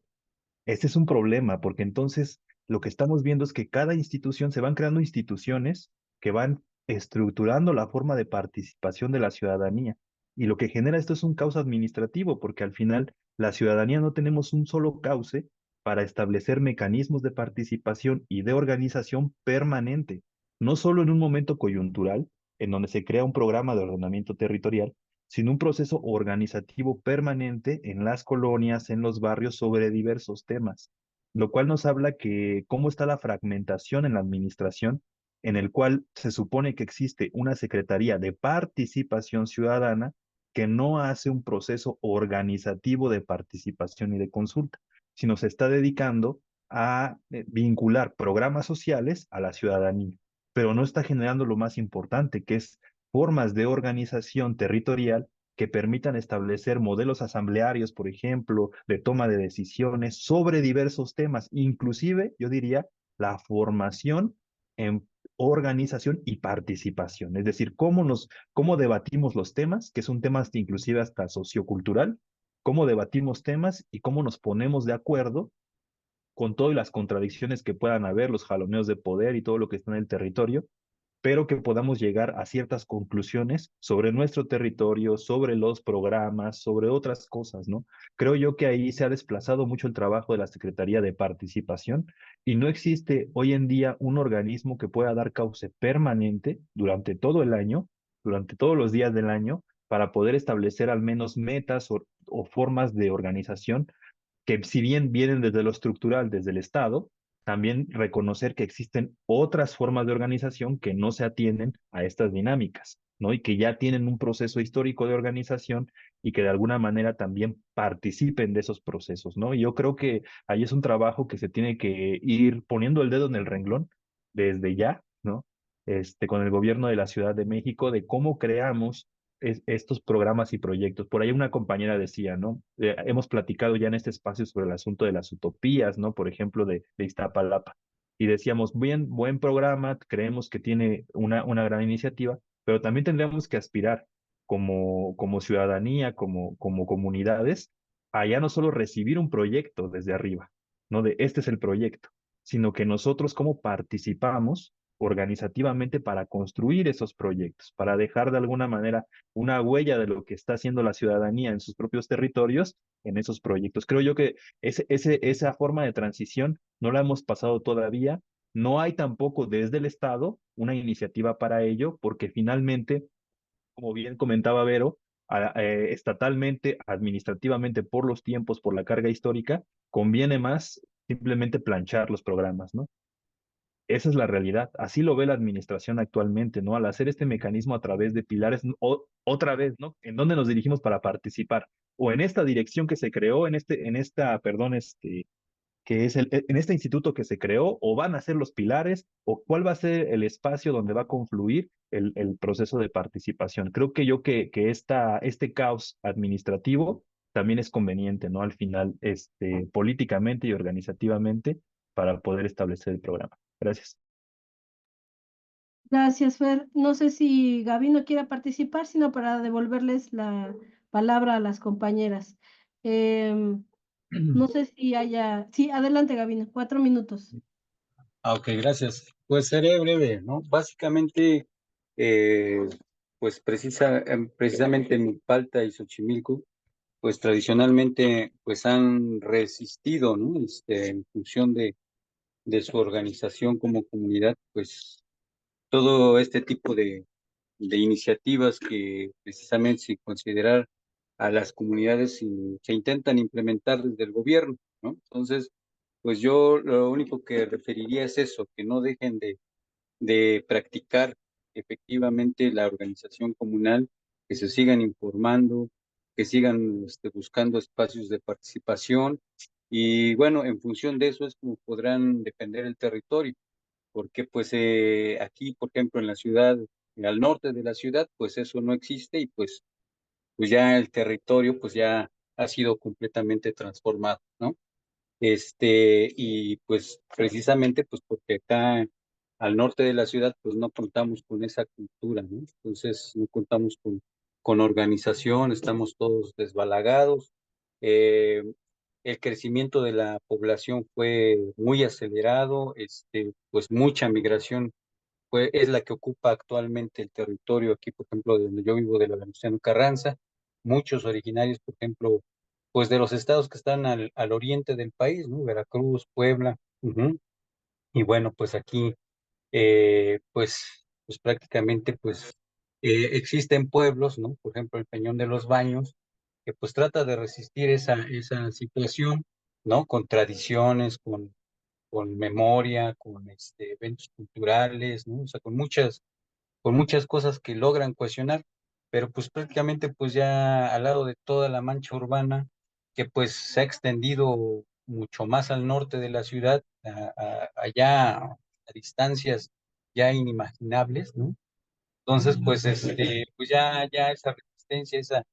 Speaker 3: Este es un problema porque entonces lo que estamos viendo es que cada institución, se van creando instituciones que van estructurando la forma de participación de la ciudadanía. Y lo que genera esto es un caos administrativo porque al final la ciudadanía no tenemos un solo cauce para establecer mecanismos de participación y de organización permanente, no solo en un momento coyuntural en donde se crea un programa de ordenamiento territorial, sino un proceso organizativo permanente en las colonias, en los barrios, sobre diversos temas, lo cual nos habla que cómo está la fragmentación en la administración en el cual se supone que existe una Secretaría de Participación Ciudadana que no hace un proceso organizativo de participación y de consulta, sino se está dedicando a vincular programas sociales a la ciudadanía, pero no está generando lo más importante, que es formas de organización territorial que permitan establecer modelos asamblearios, por ejemplo, de toma de decisiones sobre diversos temas, inclusive, yo diría, la formación en organización y participación, es decir, cómo debatimos los temas, que son temas inclusive hasta sociocultural, cómo debatimos temas y cómo nos ponemos de acuerdo con todas las contradicciones que puedan haber, los jaloneos de poder y todo lo que está en el territorio, pero que podamos llegar a ciertas conclusiones sobre nuestro territorio, sobre los programas, sobre otras cosas, ¿no? Creo yo que ahí se ha desplazado mucho el trabajo de la Secretaría de Participación y no existe hoy en día un organismo que pueda dar cauce permanente durante todo el año, durante todos los días del año, para poder establecer al menos metas o formas de organización que si bien vienen desde lo estructural, desde el Estado, también reconocer que existen otras formas de organización que no se atienden a estas dinámicas, ¿no? Y que ya tienen un proceso histórico de organización y que de alguna manera también participen de esos procesos, ¿no? Y yo creo que ahí es un trabajo que se tiene que ir poniendo el dedo en el renglón desde ya, ¿no? Con el gobierno de la Ciudad de México, de cómo creamos estos programas y proyectos. Por ahí una compañera decía, ¿no? Hemos platicado ya en este espacio sobre el asunto de las utopías, ¿no? Por ejemplo, de Iztapalapa. Y decíamos, bien, buen programa, creemos que tiene una gran iniciativa, pero también tendríamos que aspirar como ciudadanía, como comunidades, a ya no solo recibir un proyecto desde arriba, ¿no? De este es el proyecto, sino que nosotros cómo participamos organizativamente para construir esos proyectos, para dejar de alguna manera una huella de lo que está haciendo la ciudadanía en sus propios territorios en esos proyectos. Creo yo que esa forma de transición no la hemos pasado todavía. No hay tampoco desde el Estado una iniciativa para ello, porque finalmente, como bien comentaba Vero, estatalmente, administrativamente, por los tiempos, por la carga histórica, conviene más simplemente planchar los programas, ¿no? Esa es la realidad. Así lo ve la administración actualmente, ¿no? Al hacer este mecanismo a través de pilares, otra vez, ¿no? ¿En dónde nos dirigimos para participar? O en esta dirección que se creó, perdón, que es en este instituto que se creó, o van a ser los pilares, o cuál va a ser el espacio donde va a confluir el proceso de participación. Creo que este caos administrativo también es conveniente, ¿no? Al final, políticamente y organizativamente, para poder establecer el programa. Gracias.
Speaker 1: Gracias, Fer. No sé si Gaby no quiera participar, sino para devolverles la palabra a las compañeras. No sé si haya... Sí, adelante, Gabino, 4 minutos.
Speaker 4: Ok, gracias. Pues seré breve, ¿no? Básicamente, eh, pues precisamente en Palta y Xochimilco, pues tradicionalmente, pues han resistido, ¿no? En función de su organización como comunidad, pues todo este tipo de iniciativas que precisamente sin considerar a las comunidades se intentan implementar desde el gobierno, ¿no? Entonces, pues yo lo único que referiría es eso, que no dejen de practicar efectivamente la organización comunal, que se sigan informando, que sigan buscando espacios de participación y bueno, en función de eso es como podrán defender el territorio, porque pues aquí, por ejemplo, en la ciudad, al norte de la ciudad, pues eso no existe y pues ya el territorio pues ya ha sido completamente transformado, ¿no? Y pues precisamente pues porque acá al norte de la ciudad pues no contamos con esa cultura, ¿no? Entonces no contamos con organización, estamos todos desbalagados. Eh, el crecimiento de la población fue muy acelerado, pues mucha migración es la que ocupa actualmente el territorio aquí, por ejemplo, de donde yo vivo, de la Venustiano Carranza, muchos originarios, por ejemplo, pues de los estados que están al oriente del país, ¿no? Veracruz, Puebla, y bueno, pues aquí, pues prácticamente, pues existen pueblos, ¿no? Por ejemplo, el Peñón de los Baños, que pues trata de resistir esa situación, ¿no? Con tradiciones, con memoria, con eventos culturales, ¿no? O sea, con muchas cosas que logran cohesionar, pero pues prácticamente pues ya al lado de toda la mancha urbana, que pues se ha extendido mucho más al norte de la ciudad, allá a distancias ya inimaginables, ¿no? Entonces, pues, pues ya esa resistencia,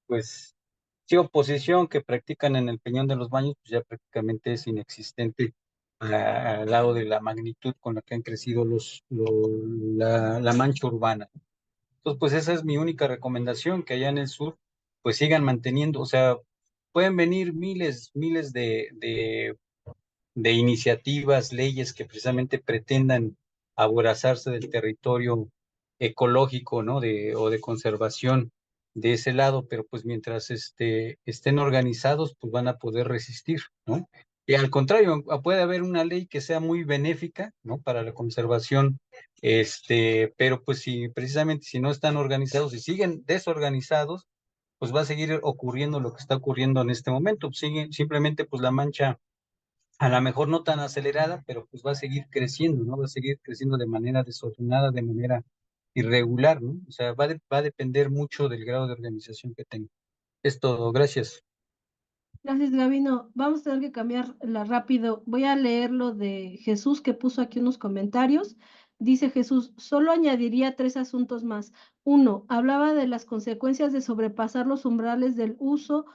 Speaker 4: pues, sí, oposición que practican en el Peñón de los Baños, pues ya prácticamente es inexistente al lado de la magnitud con la que han crecido la mancha urbana. Entonces, pues esa es mi única recomendación, que allá en el sur, pues sigan manteniendo, o sea, pueden venir miles de iniciativas, leyes que precisamente pretendan aborazarse del territorio ecológico, ¿no? O de conservación de ese lado, pero pues mientras estén organizados, pues van a poder resistir, ¿no? Y al contrario, puede haber una ley que sea muy benéfica, ¿no? Para la conservación, pero pues si precisamente si no están organizados y siguen desorganizados, pues va a seguir ocurriendo lo que está ocurriendo en este momento. Simplemente pues la mancha a lo mejor no tan acelerada, pero pues va a seguir creciendo, ¿no? Va a seguir creciendo de manera desordenada, de manera irregular, ¿no? O sea, va a depender mucho del grado de organización que tenga. Es todo, gracias.
Speaker 1: Gracias, Gabino. Vamos a tener que cambiarla rápido. Voy a leer lo de Jesús que puso aquí unos comentarios. Dice Jesús, solo añadiría 3 asuntos más. Uno, hablaba de las consecuencias de sobrepasar los umbrales del uso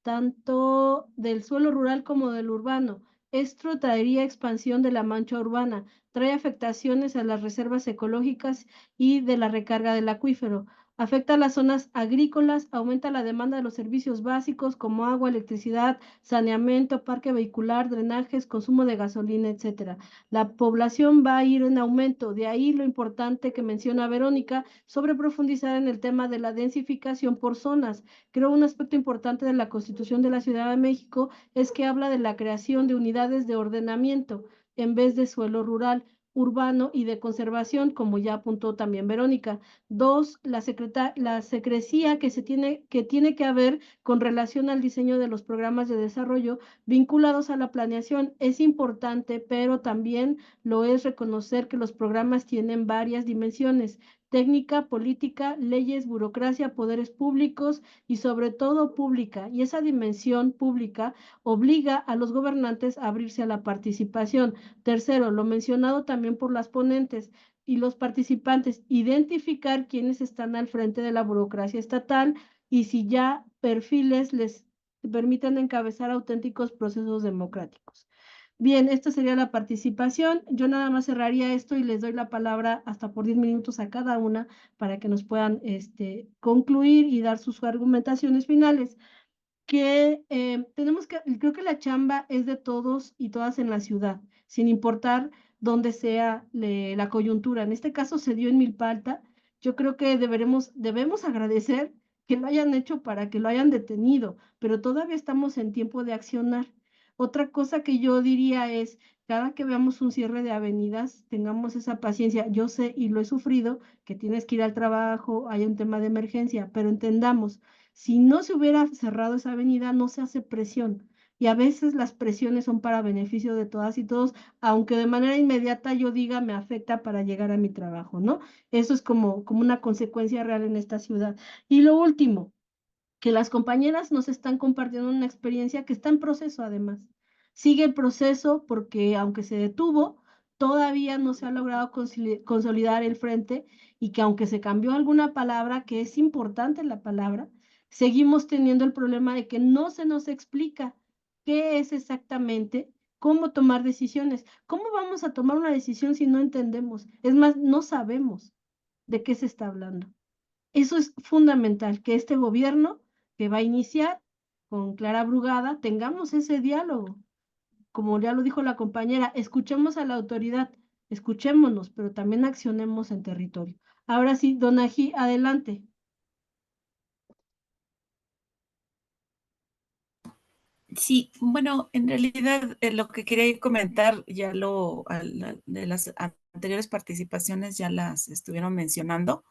Speaker 1: tanto del suelo rural como del urbano. Esto traería expansión de la mancha urbana, trae afectaciones a las reservas ecológicas y de la recarga del acuífero. Afecta a las zonas agrícolas, aumenta la demanda de los servicios básicos como agua, electricidad, saneamiento, parque vehicular, drenajes, consumo de gasolina, etcétera. La población va a ir en aumento, de ahí lo importante que menciona Verónica sobre profundizar en el tema de la densificación por zonas. Creo un aspecto importante de la Constitución de la Ciudad de México es que habla de la creación de unidades de ordenamiento en vez de suelo rural, urbano y de conservación, como ya apuntó también Verónica. Dos, la secrecía que tiene que haber con relación al diseño de los programas de desarrollo vinculados a la planeación es importante, pero también lo es reconocer que los programas tienen varias dimensiones: técnica, política, leyes, burocracia, poderes públicos y sobre todo pública. Y esa dimensión pública obliga a los gobernantes a abrirse a la participación. Tercero, lo mencionado también por las ponentes y los participantes, identificar quiénes están al frente de la burocracia estatal y si ya perfiles les permiten encabezar auténticos procesos democráticos. Bien, esta sería la participación. Yo nada más cerraría esto y les doy la palabra hasta por 10 minutos a cada una para que nos puedan concluir y dar sus argumentaciones finales. Creo que la chamba es de todos y todas en la ciudad, sin importar dónde sea la coyuntura. En este caso se dio en Milpa Alta. Yo creo que debemos agradecer que lo hayan hecho para que lo hayan detenido, pero todavía estamos en tiempo de accionar. Otra cosa que yo diría es, cada que veamos un cierre de avenidas, tengamos esa paciencia. Yo sé y lo he sufrido, que tienes que ir al trabajo, hay un tema de emergencia, pero entendamos, si no se hubiera cerrado esa avenida, no se hace presión. Y a veces las presiones son para beneficio de todas y todos, aunque de manera inmediata yo diga me afecta para llegar a mi trabajo, ¿no? Eso es como una consecuencia real en esta ciudad. Y lo último, que las compañeras nos están compartiendo una experiencia que está en proceso además. Sigue el proceso porque aunque se detuvo, todavía no se ha logrado consolidar el frente y que aunque se cambió alguna palabra, que es importante la palabra, seguimos teniendo el problema de que no se nos explica qué es exactamente, cómo tomar decisiones. ¿Cómo vamos a tomar una decisión si no entendemos? Es más, no sabemos de qué se está hablando. Eso es fundamental, que este gobierno que va a iniciar con Clara Brugada, tengamos ese diálogo. Como ya lo dijo la compañera, escuchemos a la autoridad, escuchémonos, pero también accionemos en territorio. Ahora sí, don Ají, adelante.
Speaker 5: Sí, bueno, en realidad lo que quería comentar de las anteriores participaciones ya las estuvieron mencionando.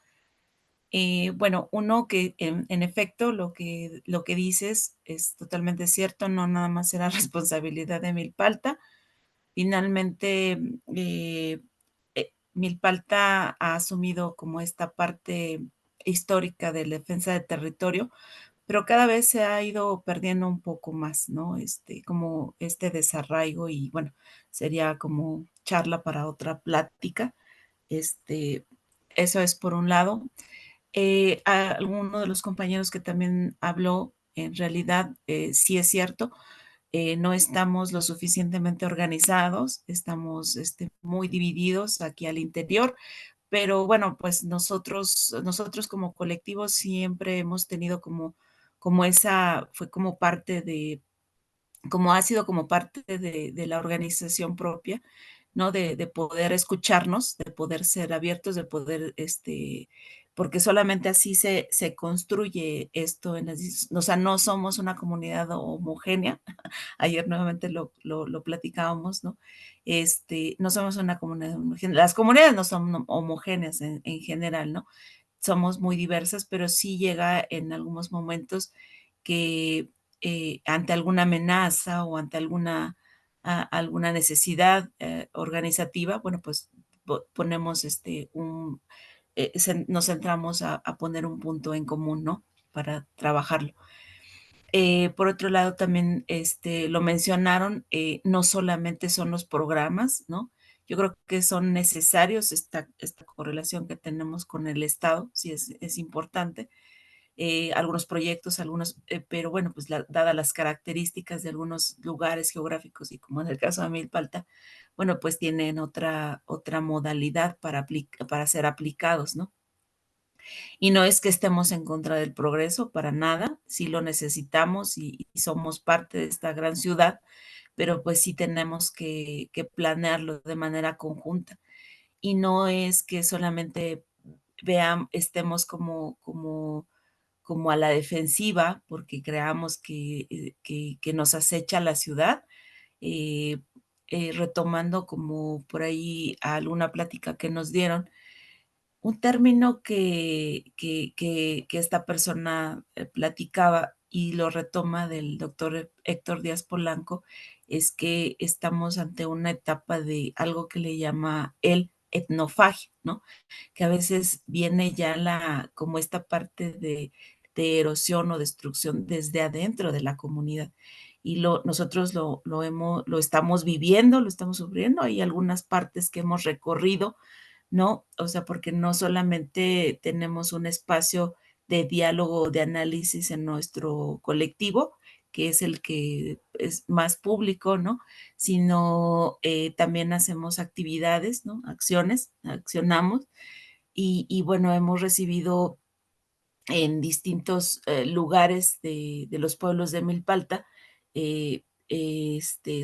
Speaker 5: Bueno, uno que en efecto lo que dices es totalmente cierto, no nada más era responsabilidad de Milpalta. Finalmente, Milpalta ha asumido como esta parte histórica de la defensa de territorio, pero cada vez se ha ido perdiendo un poco más, ¿no? Como este desarraigo y bueno, sería como charla para otra plática. Este, Eso es por un lado. A alguno de los compañeros que también habló, en realidad, sí es cierto, no estamos lo suficientemente organizados, estamos muy divididos aquí al interior, pero bueno, pues nosotros como colectivo siempre hemos tenido como esa, fue como parte de, como ha sido como parte de la organización propia, ¿no? De poder escucharnos, de poder ser abiertos, de poder, porque solamente así se construye esto o sea, no somos una comunidad homogénea. Ayer nuevamente lo platicábamos, ¿no? No somos una comunidad homogénea. Las comunidades no son homogéneas en general, ¿no? Somos muy diversas, pero sí llega en algunos momentos que ante alguna amenaza o ante alguna necesidad organizativa, bueno, pues ponemos nos centramos a poner un punto en común, ¿no? Para trabajarlo. Por otro lado, también lo mencionaron, no solamente son los programas, ¿no? Yo creo que son necesarios esta correlación que tenemos con el Estado, sí es importante. Algunos proyectos, pero bueno, pues dadas las características de algunos lugares geográficos y como en el caso de Milpalta, bueno, pues tienen otra modalidad para ser aplicados, ¿no? Y no es que estemos en contra del progreso, para nada, sí lo necesitamos y somos parte de esta gran ciudad, pero pues sí tenemos que planearlo de manera conjunta. Y no es que solamente estemos como a la defensiva porque creamos que nos acecha la ciudad, eh, retomando como por ahí alguna plática que nos dieron, un término que esta persona platicaba y lo retoma del doctor Héctor Díaz Polanco, es que estamos ante una etapa de algo que le llama el etnofagia, ¿no? Que a veces viene ya como esta parte de erosión o destrucción desde adentro de la comunidad. Y nosotros lo estamos viviendo, lo estamos sufriendo. Hay algunas partes que hemos recorrido, ¿no? O sea, porque no solamente tenemos un espacio de diálogo, de análisis en nuestro colectivo, que es el que es más público, ¿no? Sino también hacemos actividades, ¿no? Accionamos y bueno, hemos recibido en distintos lugares de los pueblos de Milpalta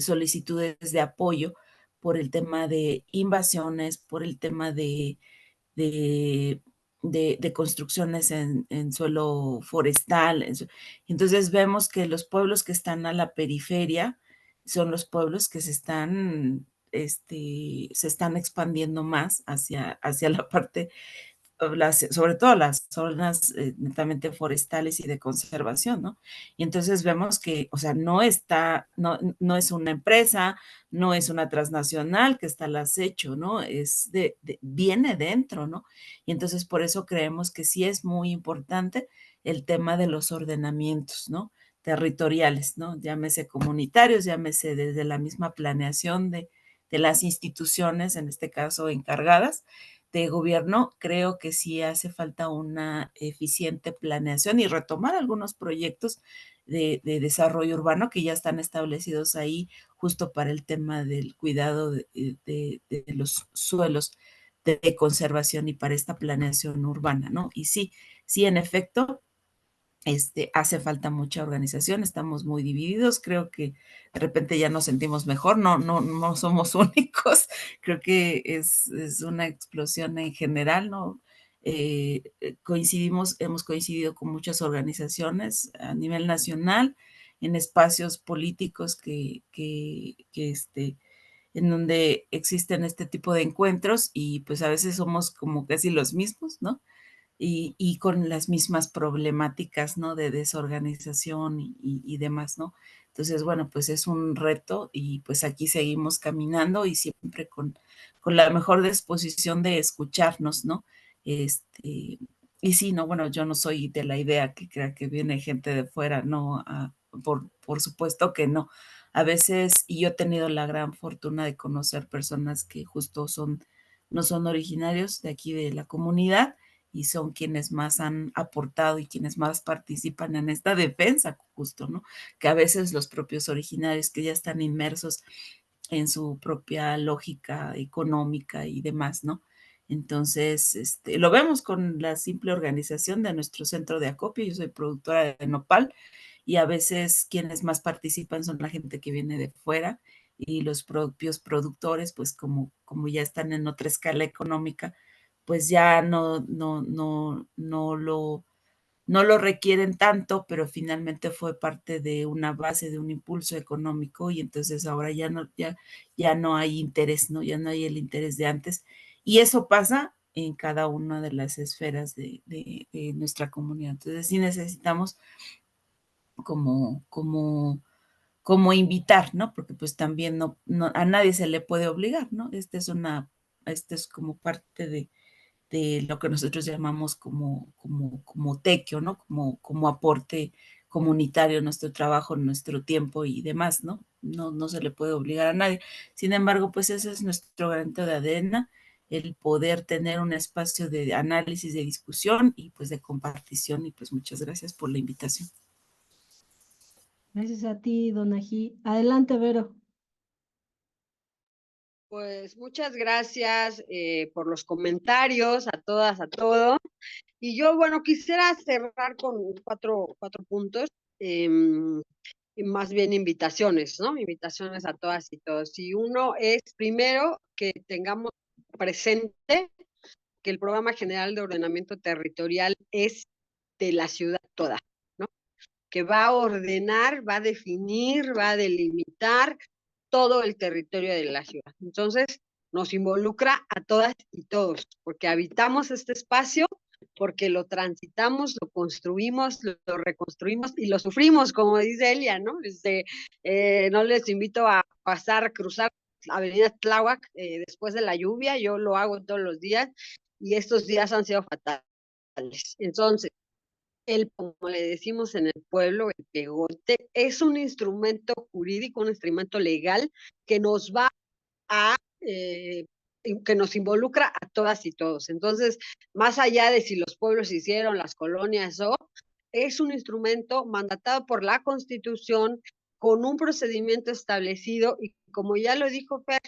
Speaker 5: solicitudes de apoyo por el tema de invasiones, por el tema de, de construcciones en suelo forestal. Entonces vemos que los pueblos que están a la periferia son los pueblos que se están expandiendo más hacia la parte sobre todo las zonas netamente forestales y de conservación, ¿no? Y entonces vemos que, o sea, no es una empresa, no es una transnacional que está al acecho, ¿no? Viene dentro, ¿no? Y entonces por eso creemos que sí es muy importante el tema de los ordenamientos, ¿no? Territoriales, ¿no? Llámese comunitarios, llámese desde la misma planeación de las instituciones, en este caso encargadas, de gobierno, creo que sí hace falta una eficiente planeación y retomar algunos proyectos de desarrollo urbano que ya están establecidos ahí justo para el tema del cuidado de los suelos de conservación y para esta planeación urbana, ¿no? Y sí, en efecto, hace falta mucha organización, estamos muy divididos, creo que de repente ya nos sentimos mejor, no somos únicos, creo que es una explosión en general, ¿no? Hemos coincidido con muchas organizaciones a nivel nacional, en espacios políticos en donde existen este tipo de encuentros y pues a veces somos como casi los mismos, ¿no? y con las mismas problemáticas, ¿no? De desorganización y demás, ¿no? Entonces, bueno, pues es un reto y pues aquí seguimos caminando y siempre con la mejor disposición de escucharnos, ¿no? Este, y sí, no, bueno, yo no soy de la idea que crea que viene gente de fuera, no, por supuesto que no. A veces, y yo he tenido la gran fortuna de conocer personas que justo no son originarios de aquí de la comunidad y son quienes más han aportado y quienes más participan en esta defensa, justo, ¿no? Que a veces los propios originarios que ya están inmersos en su propia lógica económica y demás, ¿no? Entonces, lo vemos con la simple organización de nuestro centro de acopio. Yo soy productora de nopal y a veces quienes más participan son la gente que viene de fuera y los propios productores, pues como ya están en otra escala económica, pues ya no lo requieren tanto, pero finalmente fue parte de una base, de un impulso económico y entonces ahora ya no hay interés, ¿no? Ya no hay el interés de antes. Y eso pasa en cada una de las esferas de nuestra comunidad. Entonces sí necesitamos como, como, como invitar, ¿no? Porque pues también a nadie se le puede obligar, ¿no? Este es como parte de lo que nosotros llamamos como tequio, ¿no? Como aporte comunitario, nuestro trabajo, nuestro tiempo y demás, ¿no? No se le puede obligar a nadie. Sin embargo, pues ese es nuestro granito de arena, el poder tener un espacio de análisis, de discusión y pues de compartición. Y pues muchas gracias por la invitación.
Speaker 1: Gracias a ti, Donají. Adelante, Vero.
Speaker 2: Pues muchas gracias por los comentarios, a todas, a todos. Y yo, bueno, quisiera cerrar con cuatro puntos, y más bien invitaciones, ¿no? Invitaciones a todas y todos. Y uno es, primero, que tengamos presente que el Programa General de Ordenamiento Territorial es de la ciudad toda, ¿no? Que va a ordenar, va a definir, va a delimitar todo el territorio de la ciudad. Entonces, nos involucra a todas y todos, porque habitamos este espacio, porque lo transitamos, lo construimos, lo reconstruimos y lo sufrimos, como dice Elia, ¿no? No les invito a cruzar Avenida Tláhuac después de la lluvia, yo lo hago todos los días y estos días han sido fatales. Entonces, como le decimos en el pueblo, el pegote, es un instrumento jurídico, un instrumento legal que nos va a, que nos involucra a todas y todos. Entonces, más allá de si los pueblos hicieron, las colonias es un instrumento mandatado por la Constitución con un procedimiento establecido y como ya lo dijo Fer,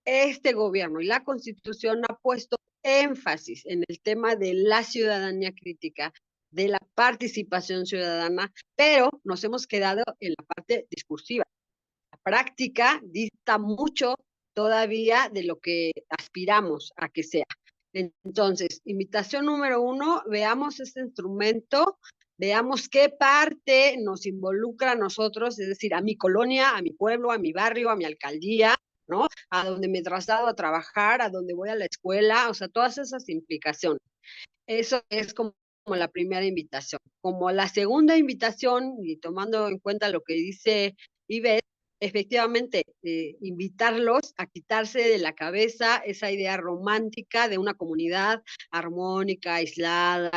Speaker 2: este gobierno y la Constitución ha puesto énfasis en el tema de la ciudadanía crítica, de la participación ciudadana, pero nos hemos quedado en la parte discursiva. La práctica dista mucho todavía de lo que aspiramos a que sea. Entonces, invitación número 1, veamos este instrumento, veamos qué parte nos involucra a nosotros, es decir, a mi colonia, a mi pueblo, a mi barrio, a mi alcaldía, ¿no? A donde me traslado a trabajar, a donde voy a la escuela, o sea, todas esas implicaciones. Eso es como la primera invitación. Como la segunda invitación, y tomando en cuenta lo que dice Ivette, efectivamente, invitarlos a quitarse de la cabeza esa idea romántica de una comunidad armónica, aislada,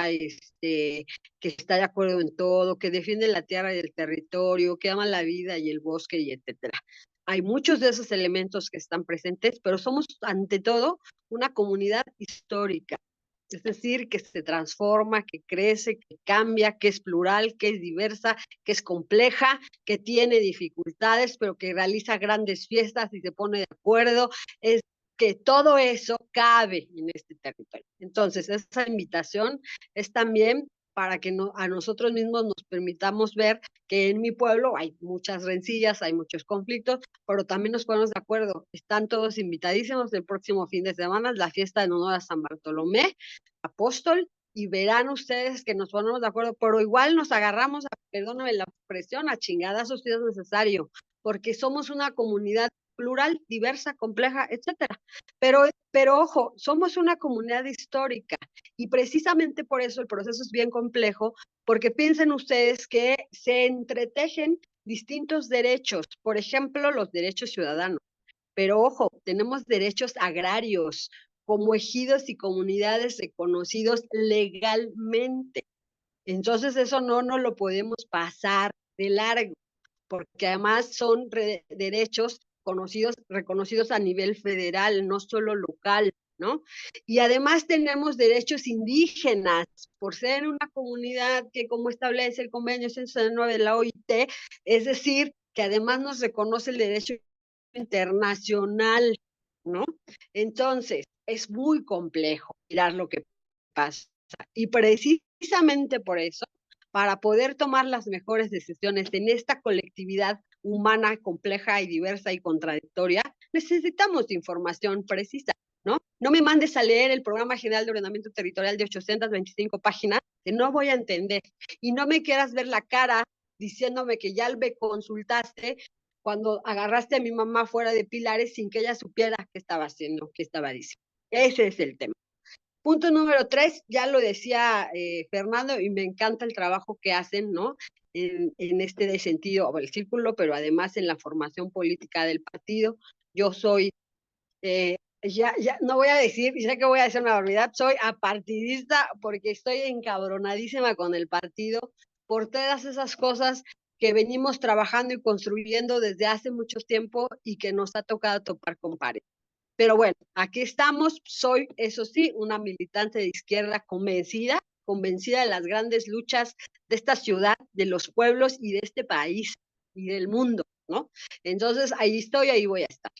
Speaker 2: que está de acuerdo en todo, que defiende la tierra y el territorio, que ama la vida y el bosque, y etcétera. Hay muchos de esos elementos que están presentes, pero somos ante todo una comunidad histórica. Es decir, que se transforma, que crece, que cambia, que es plural, que es diversa, que es compleja, que tiene dificultades, pero que realiza grandes fiestas y se pone de acuerdo. Es que todo eso cabe en este territorio. Entonces, esa invitación es también para que a nosotros mismos nos permitamos ver que en mi pueblo hay muchas rencillas, hay muchos conflictos, pero también nos ponemos de acuerdo. Están todos invitadísimos el próximo fin de semana, la fiesta en honor a San Bartolomé Apóstol, y verán ustedes que nos ponemos de acuerdo, pero igual nos agarramos, perdóname la expresión, a chingadazos si es necesario, porque somos una comunidad plural, diversa, compleja, etcétera. Pero ojo, somos una comunidad histórica y precisamente por eso el proceso es bien complejo, porque piensen ustedes que se entretejen distintos derechos, por ejemplo, los derechos ciudadanos. Pero ojo, tenemos derechos agrarios como ejidos y comunidades reconocidos legalmente. Entonces eso no nos lo podemos pasar de largo, porque además son derechos reconocidos a nivel federal, no solo local, ¿no? Y además tenemos derechos indígenas, por ser una comunidad que, como establece el convenio 169 de la OIT, es decir, que además nos reconoce el derecho internacional, ¿no? Entonces, es muy complejo mirar lo que pasa. Y precisamente por eso, para poder tomar las mejores decisiones en esta colectividad humana, compleja y diversa y contradictoria, necesitamos información precisa, ¿no? No me mandes a leer el Programa General de Ordenamiento Territorial de 825 páginas que no voy a entender. Y no me quieras ver la cara diciéndome que ya me consultaste cuando agarraste a mi mamá fuera de Pilares sin que ella supiera qué estaba haciendo, qué estaba diciendo. Ese es el tema. Punto número 3, ya lo decía Fernando, y me encanta el trabajo que hacen, ¿no? En este sentido, o el círculo, pero además en la formación política del partido. Yo soy, ya no voy a decir, y sé que voy a decir una barbaridad, soy apartidista porque estoy encabronadísima con el partido por todas esas cosas que venimos trabajando y construyendo desde hace mucho tiempo y que nos ha tocado topar con pared. Pero bueno, aquí estamos, soy, eso sí, una militante de izquierda convencida de las grandes luchas de esta ciudad, de los pueblos y de este país y del mundo, ¿no? Entonces, ahí estoy, ahí voy a estar.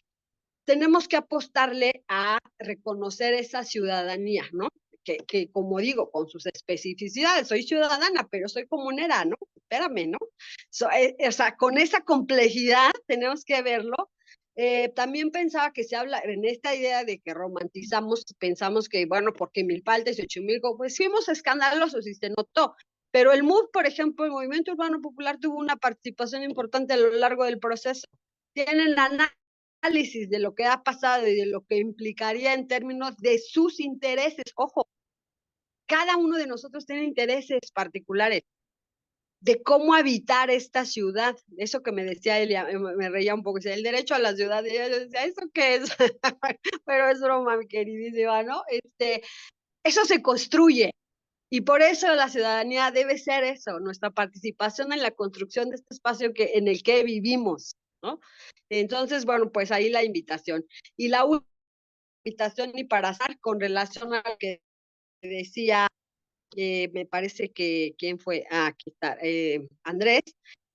Speaker 2: Tenemos que apostarle a reconocer esa ciudadanía, ¿no? Que como digo, con sus especificidades, soy ciudadana, pero soy comunera, ¿no? Espérame, ¿no? O sea, con esa complejidad tenemos que verlo. También pensaba que se habla en esta idea de que romantizamos, pensamos que, bueno, porque Milpalta y Xochimilco, pues fuimos escandalosos y se notó. Pero el MUP, por ejemplo, el Movimiento Urbano Popular tuvo una participación importante a lo largo del proceso. Tienen análisis de lo que ha pasado y de lo que implicaría en términos de sus intereses. Ojo, cada uno de nosotros tiene intereses particulares de cómo habitar esta ciudad. Eso que me decía Elia, me reía un poco, decía, el derecho a la ciudad, y yo decía, ¿eso qué es? Pero es broma, mi queridísima, ¿no? Eso se construye, y por eso la ciudadanía debe ser eso, nuestra participación en la construcción de este espacio en el que vivimos, ¿no? Entonces, bueno, pues ahí la invitación. Y la invitación, y para estar con relación a lo que decía, me parece que, ¿quién fue? Aquí está, Andrés.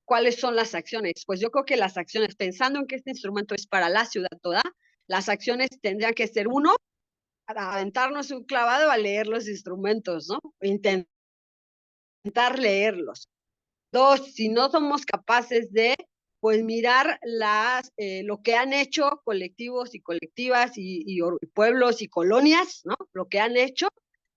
Speaker 2: ¿Cuáles son las acciones? Pues yo creo que las acciones, pensando en que este instrumento es para la ciudad toda, las acciones tendrían que ser, uno, para aventarnos un clavado a leer los instrumentos, ¿no? Intentar leerlos. Dos, si no somos capaces de, pues, mirar lo que han hecho colectivos y colectivas y pueblos y colonias, ¿no? Lo que han hecho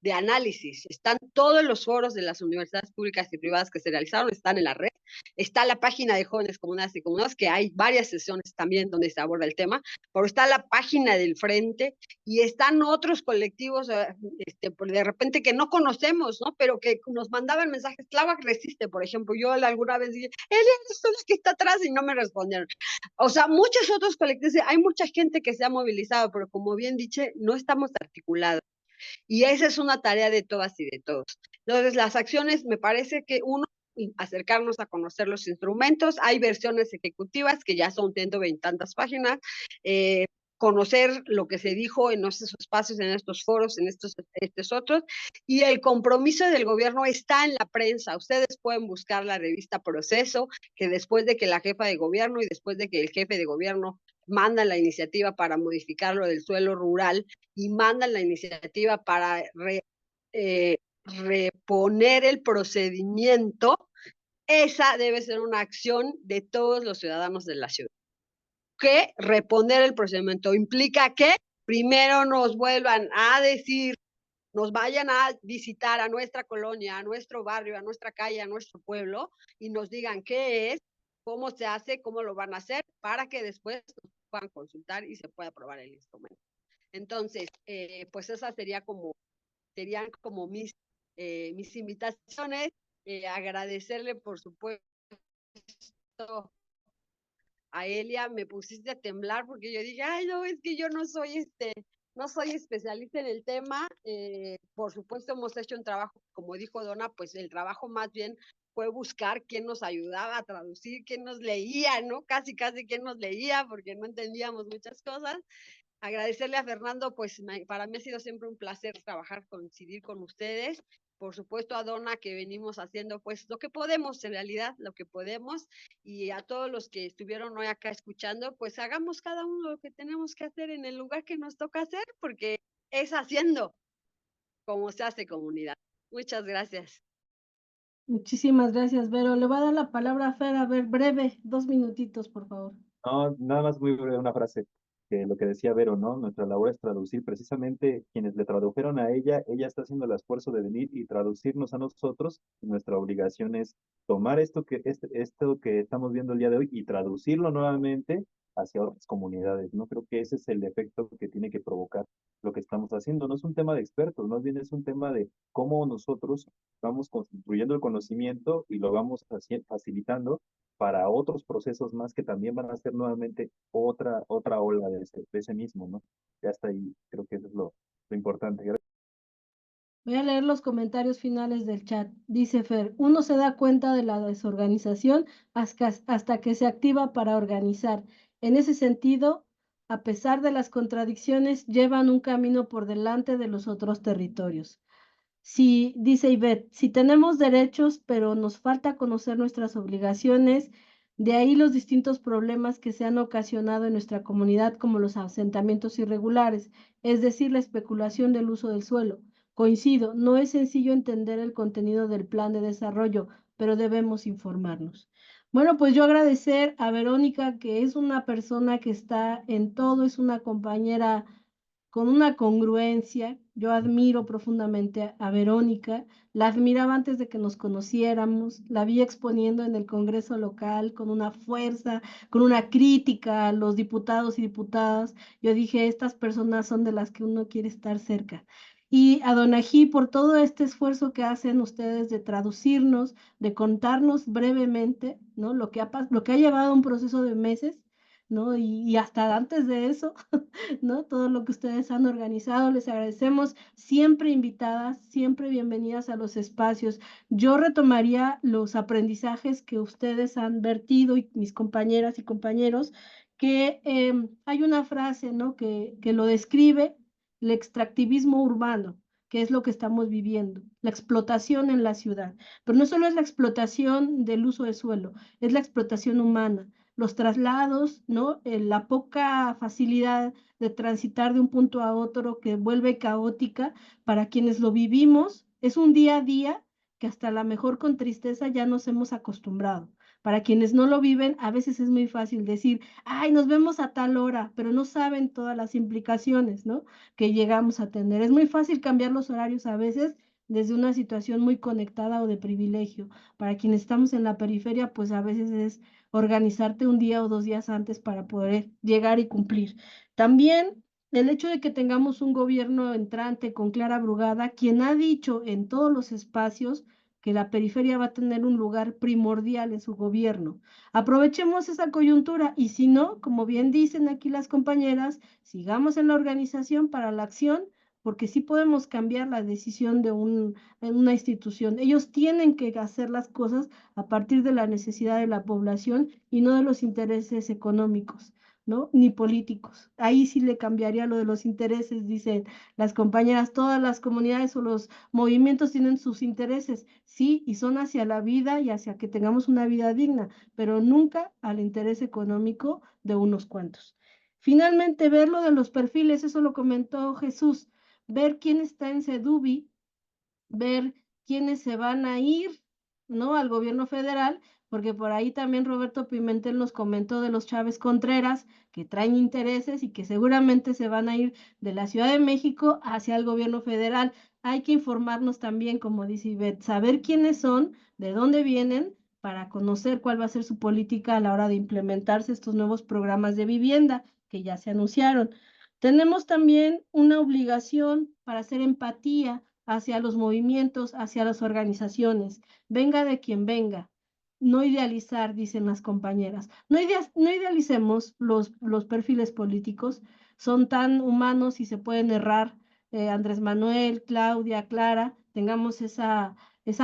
Speaker 2: de análisis. Están todos los foros de las universidades públicas y privadas que se realizaron, están en la red. Está la página de Jóvenes Comunidades y Comunidades, que hay varias sesiones también donde se aborda el tema, pero está la página del Frente y están otros colectivos, de repente que no conocemos, ¿no? Pero que nos mandaban mensajes. Tláhuac Resiste, por ejemplo, yo alguna vez dije, él es la que está atrás, y no me respondieron. O sea, muchos otros colectivos, hay mucha gente que se ha movilizado, pero como bien dice, no estamos articulados. Y esa es una tarea de todas y de todos. Entonces, las acciones, me parece que uno, acercarnos a conocer los instrumentos. Hay versiones ejecutivas que ya son 120 y tantas páginas, conocer lo que se dijo en esos espacios, en estos foros, en estos otros, y el compromiso del gobierno está en la prensa. Ustedes pueden buscar la revista Proceso, que después de que la jefa de gobierno y después de que el jefe de gobierno mandan la iniciativa para modificar lo del suelo rural y mandan la iniciativa para reponer el procedimiento, esa debe ser una acción de todos los ciudadanos de la ciudad. Que reponer el procedimiento implica que primero nos vuelvan a decir, nos vayan a visitar a nuestra colonia, a nuestro barrio, a nuestra calle, a nuestro pueblo, y nos digan qué es, cómo se hace, cómo lo van a hacer, para que después puedan consultar y se pueda aprobar el instrumento. Entonces, pues esas serían como mis invitaciones. Agradecerle, por supuesto, a Elia. Me pusiste a temblar porque yo dije, ay, no, es que yo no soy especialista en el tema. Por supuesto, hemos hecho un trabajo, como dijo Donna, pues el trabajo más bien fue buscar quién nos ayudaba a traducir, quién nos leía, ¿no? Casi quién nos leía, porque no entendíamos muchas cosas. Agradecerle a Fernando, pues para mí ha sido siempre un placer coincidir con ustedes. Por supuesto a Donna, que venimos haciendo pues lo que podemos, en realidad, lo que podemos. Y a todos los que estuvieron hoy acá escuchando, pues hagamos cada uno lo que tenemos que hacer en el lugar que nos toca hacer, porque es haciendo como se hace comunidad. Muchas gracias.
Speaker 1: Muchísimas gracias, Vero. Le va a dar la palabra a Fer, a ver, breve, 2 minutitos, por favor.
Speaker 3: No, nada más muy breve una frase, que lo que decía Vero, ¿no? Nuestra labor es traducir, precisamente quienes le tradujeron a ella está haciendo el esfuerzo de venir y traducirnos a nosotros, y nuestra obligación es tomar esto que estamos viendo el día de hoy y traducirlo nuevamente hacia otras comunidades, ¿no? Creo que ese es el efecto que tiene que provocar lo que estamos haciendo. No es un tema de expertos, más bien es un tema de cómo nosotros vamos construyendo el conocimiento y lo vamos facilitando para otros procesos más que también van a ser nuevamente otra ola de ese mismo, ¿no? Ya está ahí, creo que eso es lo importante.
Speaker 1: Voy a leer los comentarios finales del chat. Dice Fer, uno se da cuenta de la desorganización hasta que se activa para organizar. En ese sentido, a pesar de las contradicciones, llevan un camino por delante de los otros territorios. Si, dice Ivette, si tenemos derechos, pero nos falta conocer nuestras obligaciones, de ahí los distintos problemas que se han ocasionado en nuestra comunidad, como los asentamientos irregulares, es decir, la especulación del uso del suelo. Coincido, no es sencillo entender el contenido del plan de desarrollo, pero debemos informarnos. Bueno, pues yo agradecer a Verónica, que es una persona que está en todo, es una compañera con una congruencia. Yo admiro profundamente a Verónica, la admiraba antes de que nos conociéramos, la vi exponiendo en el Congreso local con una fuerza, con una crítica a los diputados y diputadas. Yo dije, estas personas son de las que uno quiere estar cerca. Y a Donají por todo este esfuerzo que hacen ustedes de traducirnos, de contarnos brevemente, ¿no? Lo que ha llevado un proceso de meses, ¿no? Y hasta antes de eso, ¿no? Todo lo que ustedes han organizado, les agradecemos, siempre invitadas, siempre bienvenidas a los espacios. Yo retomaría los aprendizajes que ustedes han vertido y mis compañeras y compañeros, que hay una frase, ¿no? Que lo describe, el extractivismo urbano, que es lo que estamos viviendo, la explotación en la ciudad. Pero no solo es la explotación del uso de suelo, es la explotación humana, los traslados, ¿no? La poca facilidad de transitar de un punto a otro que vuelve caótica para quienes lo vivimos. Es un día a día que hasta la mejor con tristeza ya nos hemos acostumbrado. Para quienes no lo viven, a veces es muy fácil decir, ay, nos vemos a tal hora, pero no saben todas las implicaciones, ¿no? Que llegamos a tener. Es muy fácil cambiar los horarios a veces desde una situación muy conectada o de privilegio. Para quienes estamos en la periferia, pues a veces es organizarte un día o 2 días antes para poder llegar y cumplir. También el hecho de que tengamos un gobierno entrante con Clara Brugada, quien ha dicho en todos los espacios que la periferia va a tener un lugar primordial en su gobierno. Aprovechemos esa coyuntura y si no, como bien dicen aquí las compañeras, sigamos en la organización para la acción, porque sí podemos cambiar la decisión de una institución. Ellos tienen que hacer las cosas a partir de la necesidad de la población y no de los intereses económicos, ¿no? Ni políticos. Ahí sí le cambiaría lo de los intereses, dicen las compañeras, todas las comunidades o los movimientos tienen sus intereses, sí, y son hacia la vida y hacia que tengamos una vida digna, pero nunca al interés económico de unos cuantos. Finalmente, ver lo de los perfiles, eso lo comentó Jesús, ver quién está en Sedubi, ver quiénes se van a ir, ¿no? Al gobierno federal, porque por ahí también Roberto Pimentel nos comentó de los Chávez Contreras, que traen intereses y que seguramente se van a ir de la Ciudad de México hacia el gobierno federal. Hay que informarnos también, como dice Ivette, saber quiénes son, de dónde vienen, para conocer cuál va a ser su política a la hora de implementarse estos nuevos programas de vivienda. que ya se anunciaron. Tenemos también una obligación para hacer empatía hacia los movimientos, hacia las organizaciones, venga de quien venga. No idealizar, dicen las compañeras. No idealicemos los perfiles políticos, son tan humanos y se pueden errar. Andrés Manuel, Claudia, Clara, tengamos esa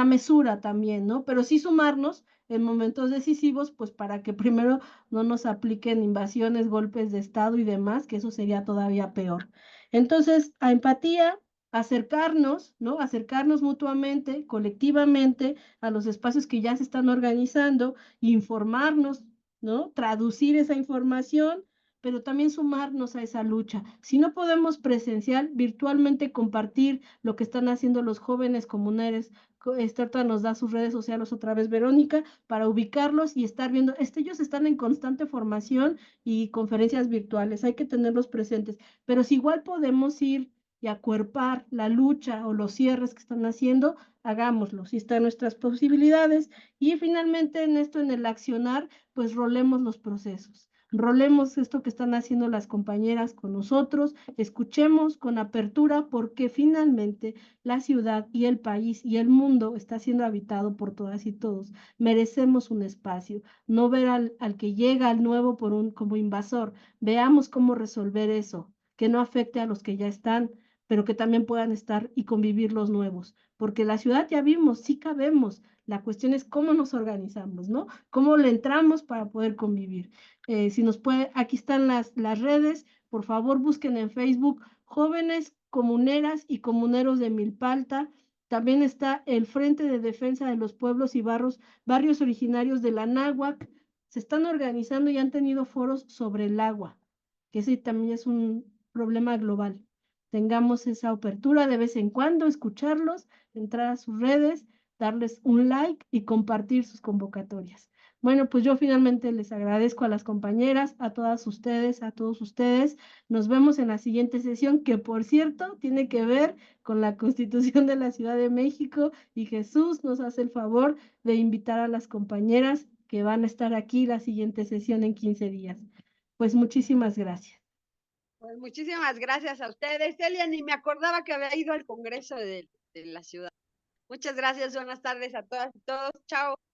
Speaker 1: mesura también, ¿no? Pero sí sumarnos en momentos decisivos, pues para que primero no nos apliquen invasiones, golpes de Estado y demás, que eso sería todavía peor. Entonces, a empatía, acercarnos, ¿no? Acercarnos mutuamente, colectivamente, a los espacios que ya se están organizando, informarnos, ¿no? Traducir esa información, pero también sumarnos a esa lucha. Si no podemos presencial, virtualmente compartir lo que están haciendo los jóvenes comuneros. Ahorita nos da sus redes sociales otra vez, Verónica, para ubicarlos y estar viendo. Ellos están en constante formación y conferencias virtuales, hay que tenerlos presentes, pero si igual podemos ir y acuerpar la lucha o los cierres que están haciendo, hagámoslo, si están nuestras posibilidades. Y finalmente en esto, en el accionar, pues rolemos los procesos. Rolemos esto que están haciendo las compañeras con nosotros, escuchemos con apertura, porque finalmente la ciudad y el país y el mundo está siendo habitado por todas y todos. Merecemos un espacio, no ver al que llega, al nuevo, como invasor. Veamos cómo resolver eso, que no afecte a los que ya están, pero que también puedan estar y convivir los nuevos, porque la ciudad ya vimos, sí cabemos. La cuestión es cómo nos organizamos, ¿no? Cómo le entramos para poder convivir. Si nos puede, aquí están las redes, por favor busquen en Facebook Jóvenes Comuneras y Comuneros de Milpalta. También está el Frente de Defensa de los Pueblos y Barrios Originarios de la Anáhuac. Se están organizando y han tenido foros sobre el agua, que ese también es un problema global. Tengamos esa apertura de vez en cuando, escucharlos, entrar a sus redes, darles un like y compartir sus convocatorias. Bueno, pues yo finalmente les agradezco a las compañeras, a todas ustedes, a todos ustedes. Nos vemos en la siguiente sesión, que por cierto tiene que ver con la Constitución de la Ciudad de México, y Jesús nos hace el favor de invitar a las compañeras que van a estar aquí la siguiente sesión en 15 días. Pues muchísimas gracias.
Speaker 2: Pues muchísimas gracias a ustedes. Celia, ni me acordaba que había ido al Congreso de la ciudad. Muchas gracias, buenas tardes a todas y todos. Chao.